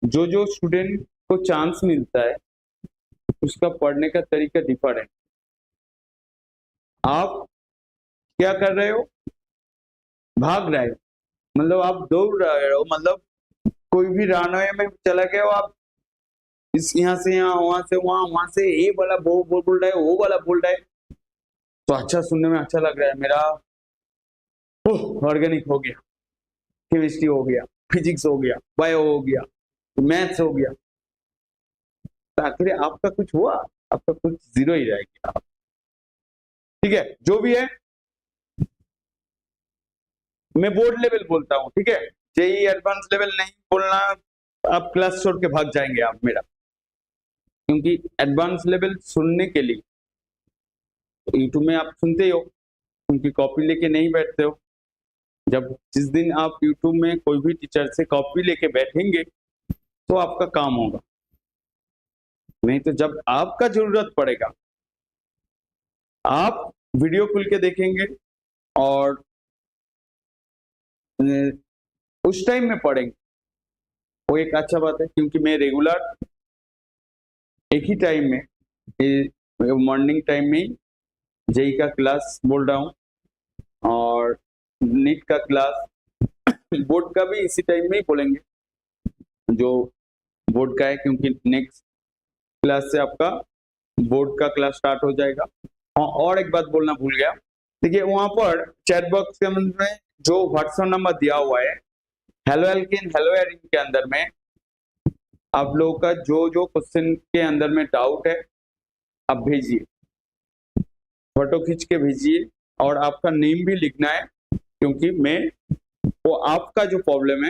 जो जो स्टूडेंट को चांस मिलता है उसका पढ़ने का तरीका डिफरेंट। आप क्या कर रहे हो, भाग रहे हो, मतलब आप दौड़ रहे हो, मतलब कोई भी रनवे में चला गया हो आप, इस यहाँ से यहाँ, वहां से वहां, वहां से ये वाला बोल रहा है, वो वाला बोल रहा है, तो अच्छा सुनने में अच्छा लग रहा है। मेरा ऑर्गेनिक हो गया, केमिस्ट्री हो गया, फिजिक्स हो गया, बायो हो गया, मैथ्स हो गया, तो आखिर आपका कुछ हुआ? आपका कुछ जीरो ही रहेगा। ठीक है, जो भी है मैं बोर्ड लेवल बोलता हूँ, ठीक है, जेई एडवांस लेवल नहीं बोलना, आप क्लास छोड़ के भाग जाएंगे आप मेरा, क्योंकि एडवांस लेवल सुनने के लिए यूट्यूब में आप सुनते ही हो, क्योंकि कॉपी लेके नहीं बैठते हो। जब जिस दिन आप यूट्यूब में कोई भी टीचर से कॉपी लेके बैठेंगे तो आपका काम होगा, नहीं तो जब आपका जरूरत पड़ेगा आप वीडियो खुल के देखेंगे और उस टाइम में पढ़ेंगे, वो एक अच्छा बात है। क्योंकि मैं रेगुलर एक ही टाइम में मॉर्निंग टाइम में जेई का क्लास बोल रहा हूँ और नीट का क्लास, बोर्ड का भी इसी टाइम में ही बोलेंगे जो बोर्ड का है, क्योंकि नेक्स्ट क्लास से आपका बोर्ड का क्लास स्टार्ट हो जाएगा। और एक बात बोलना भूल गया, देखिए वहां पर चैट बॉक्स के अंदर में जो व्हाट्सएप नंबर दिया हुआ है, हेलो एल्किन हेलो एरिन के अंदर में आप लोगों का जो जो क्वेश्चन के अंदर में डाउट है आप भेजिए, फोटो खींच के भेजिए और आपका नेम भी लिखना है, क्योंकि मैं वो आपका जो प्रॉब्लम है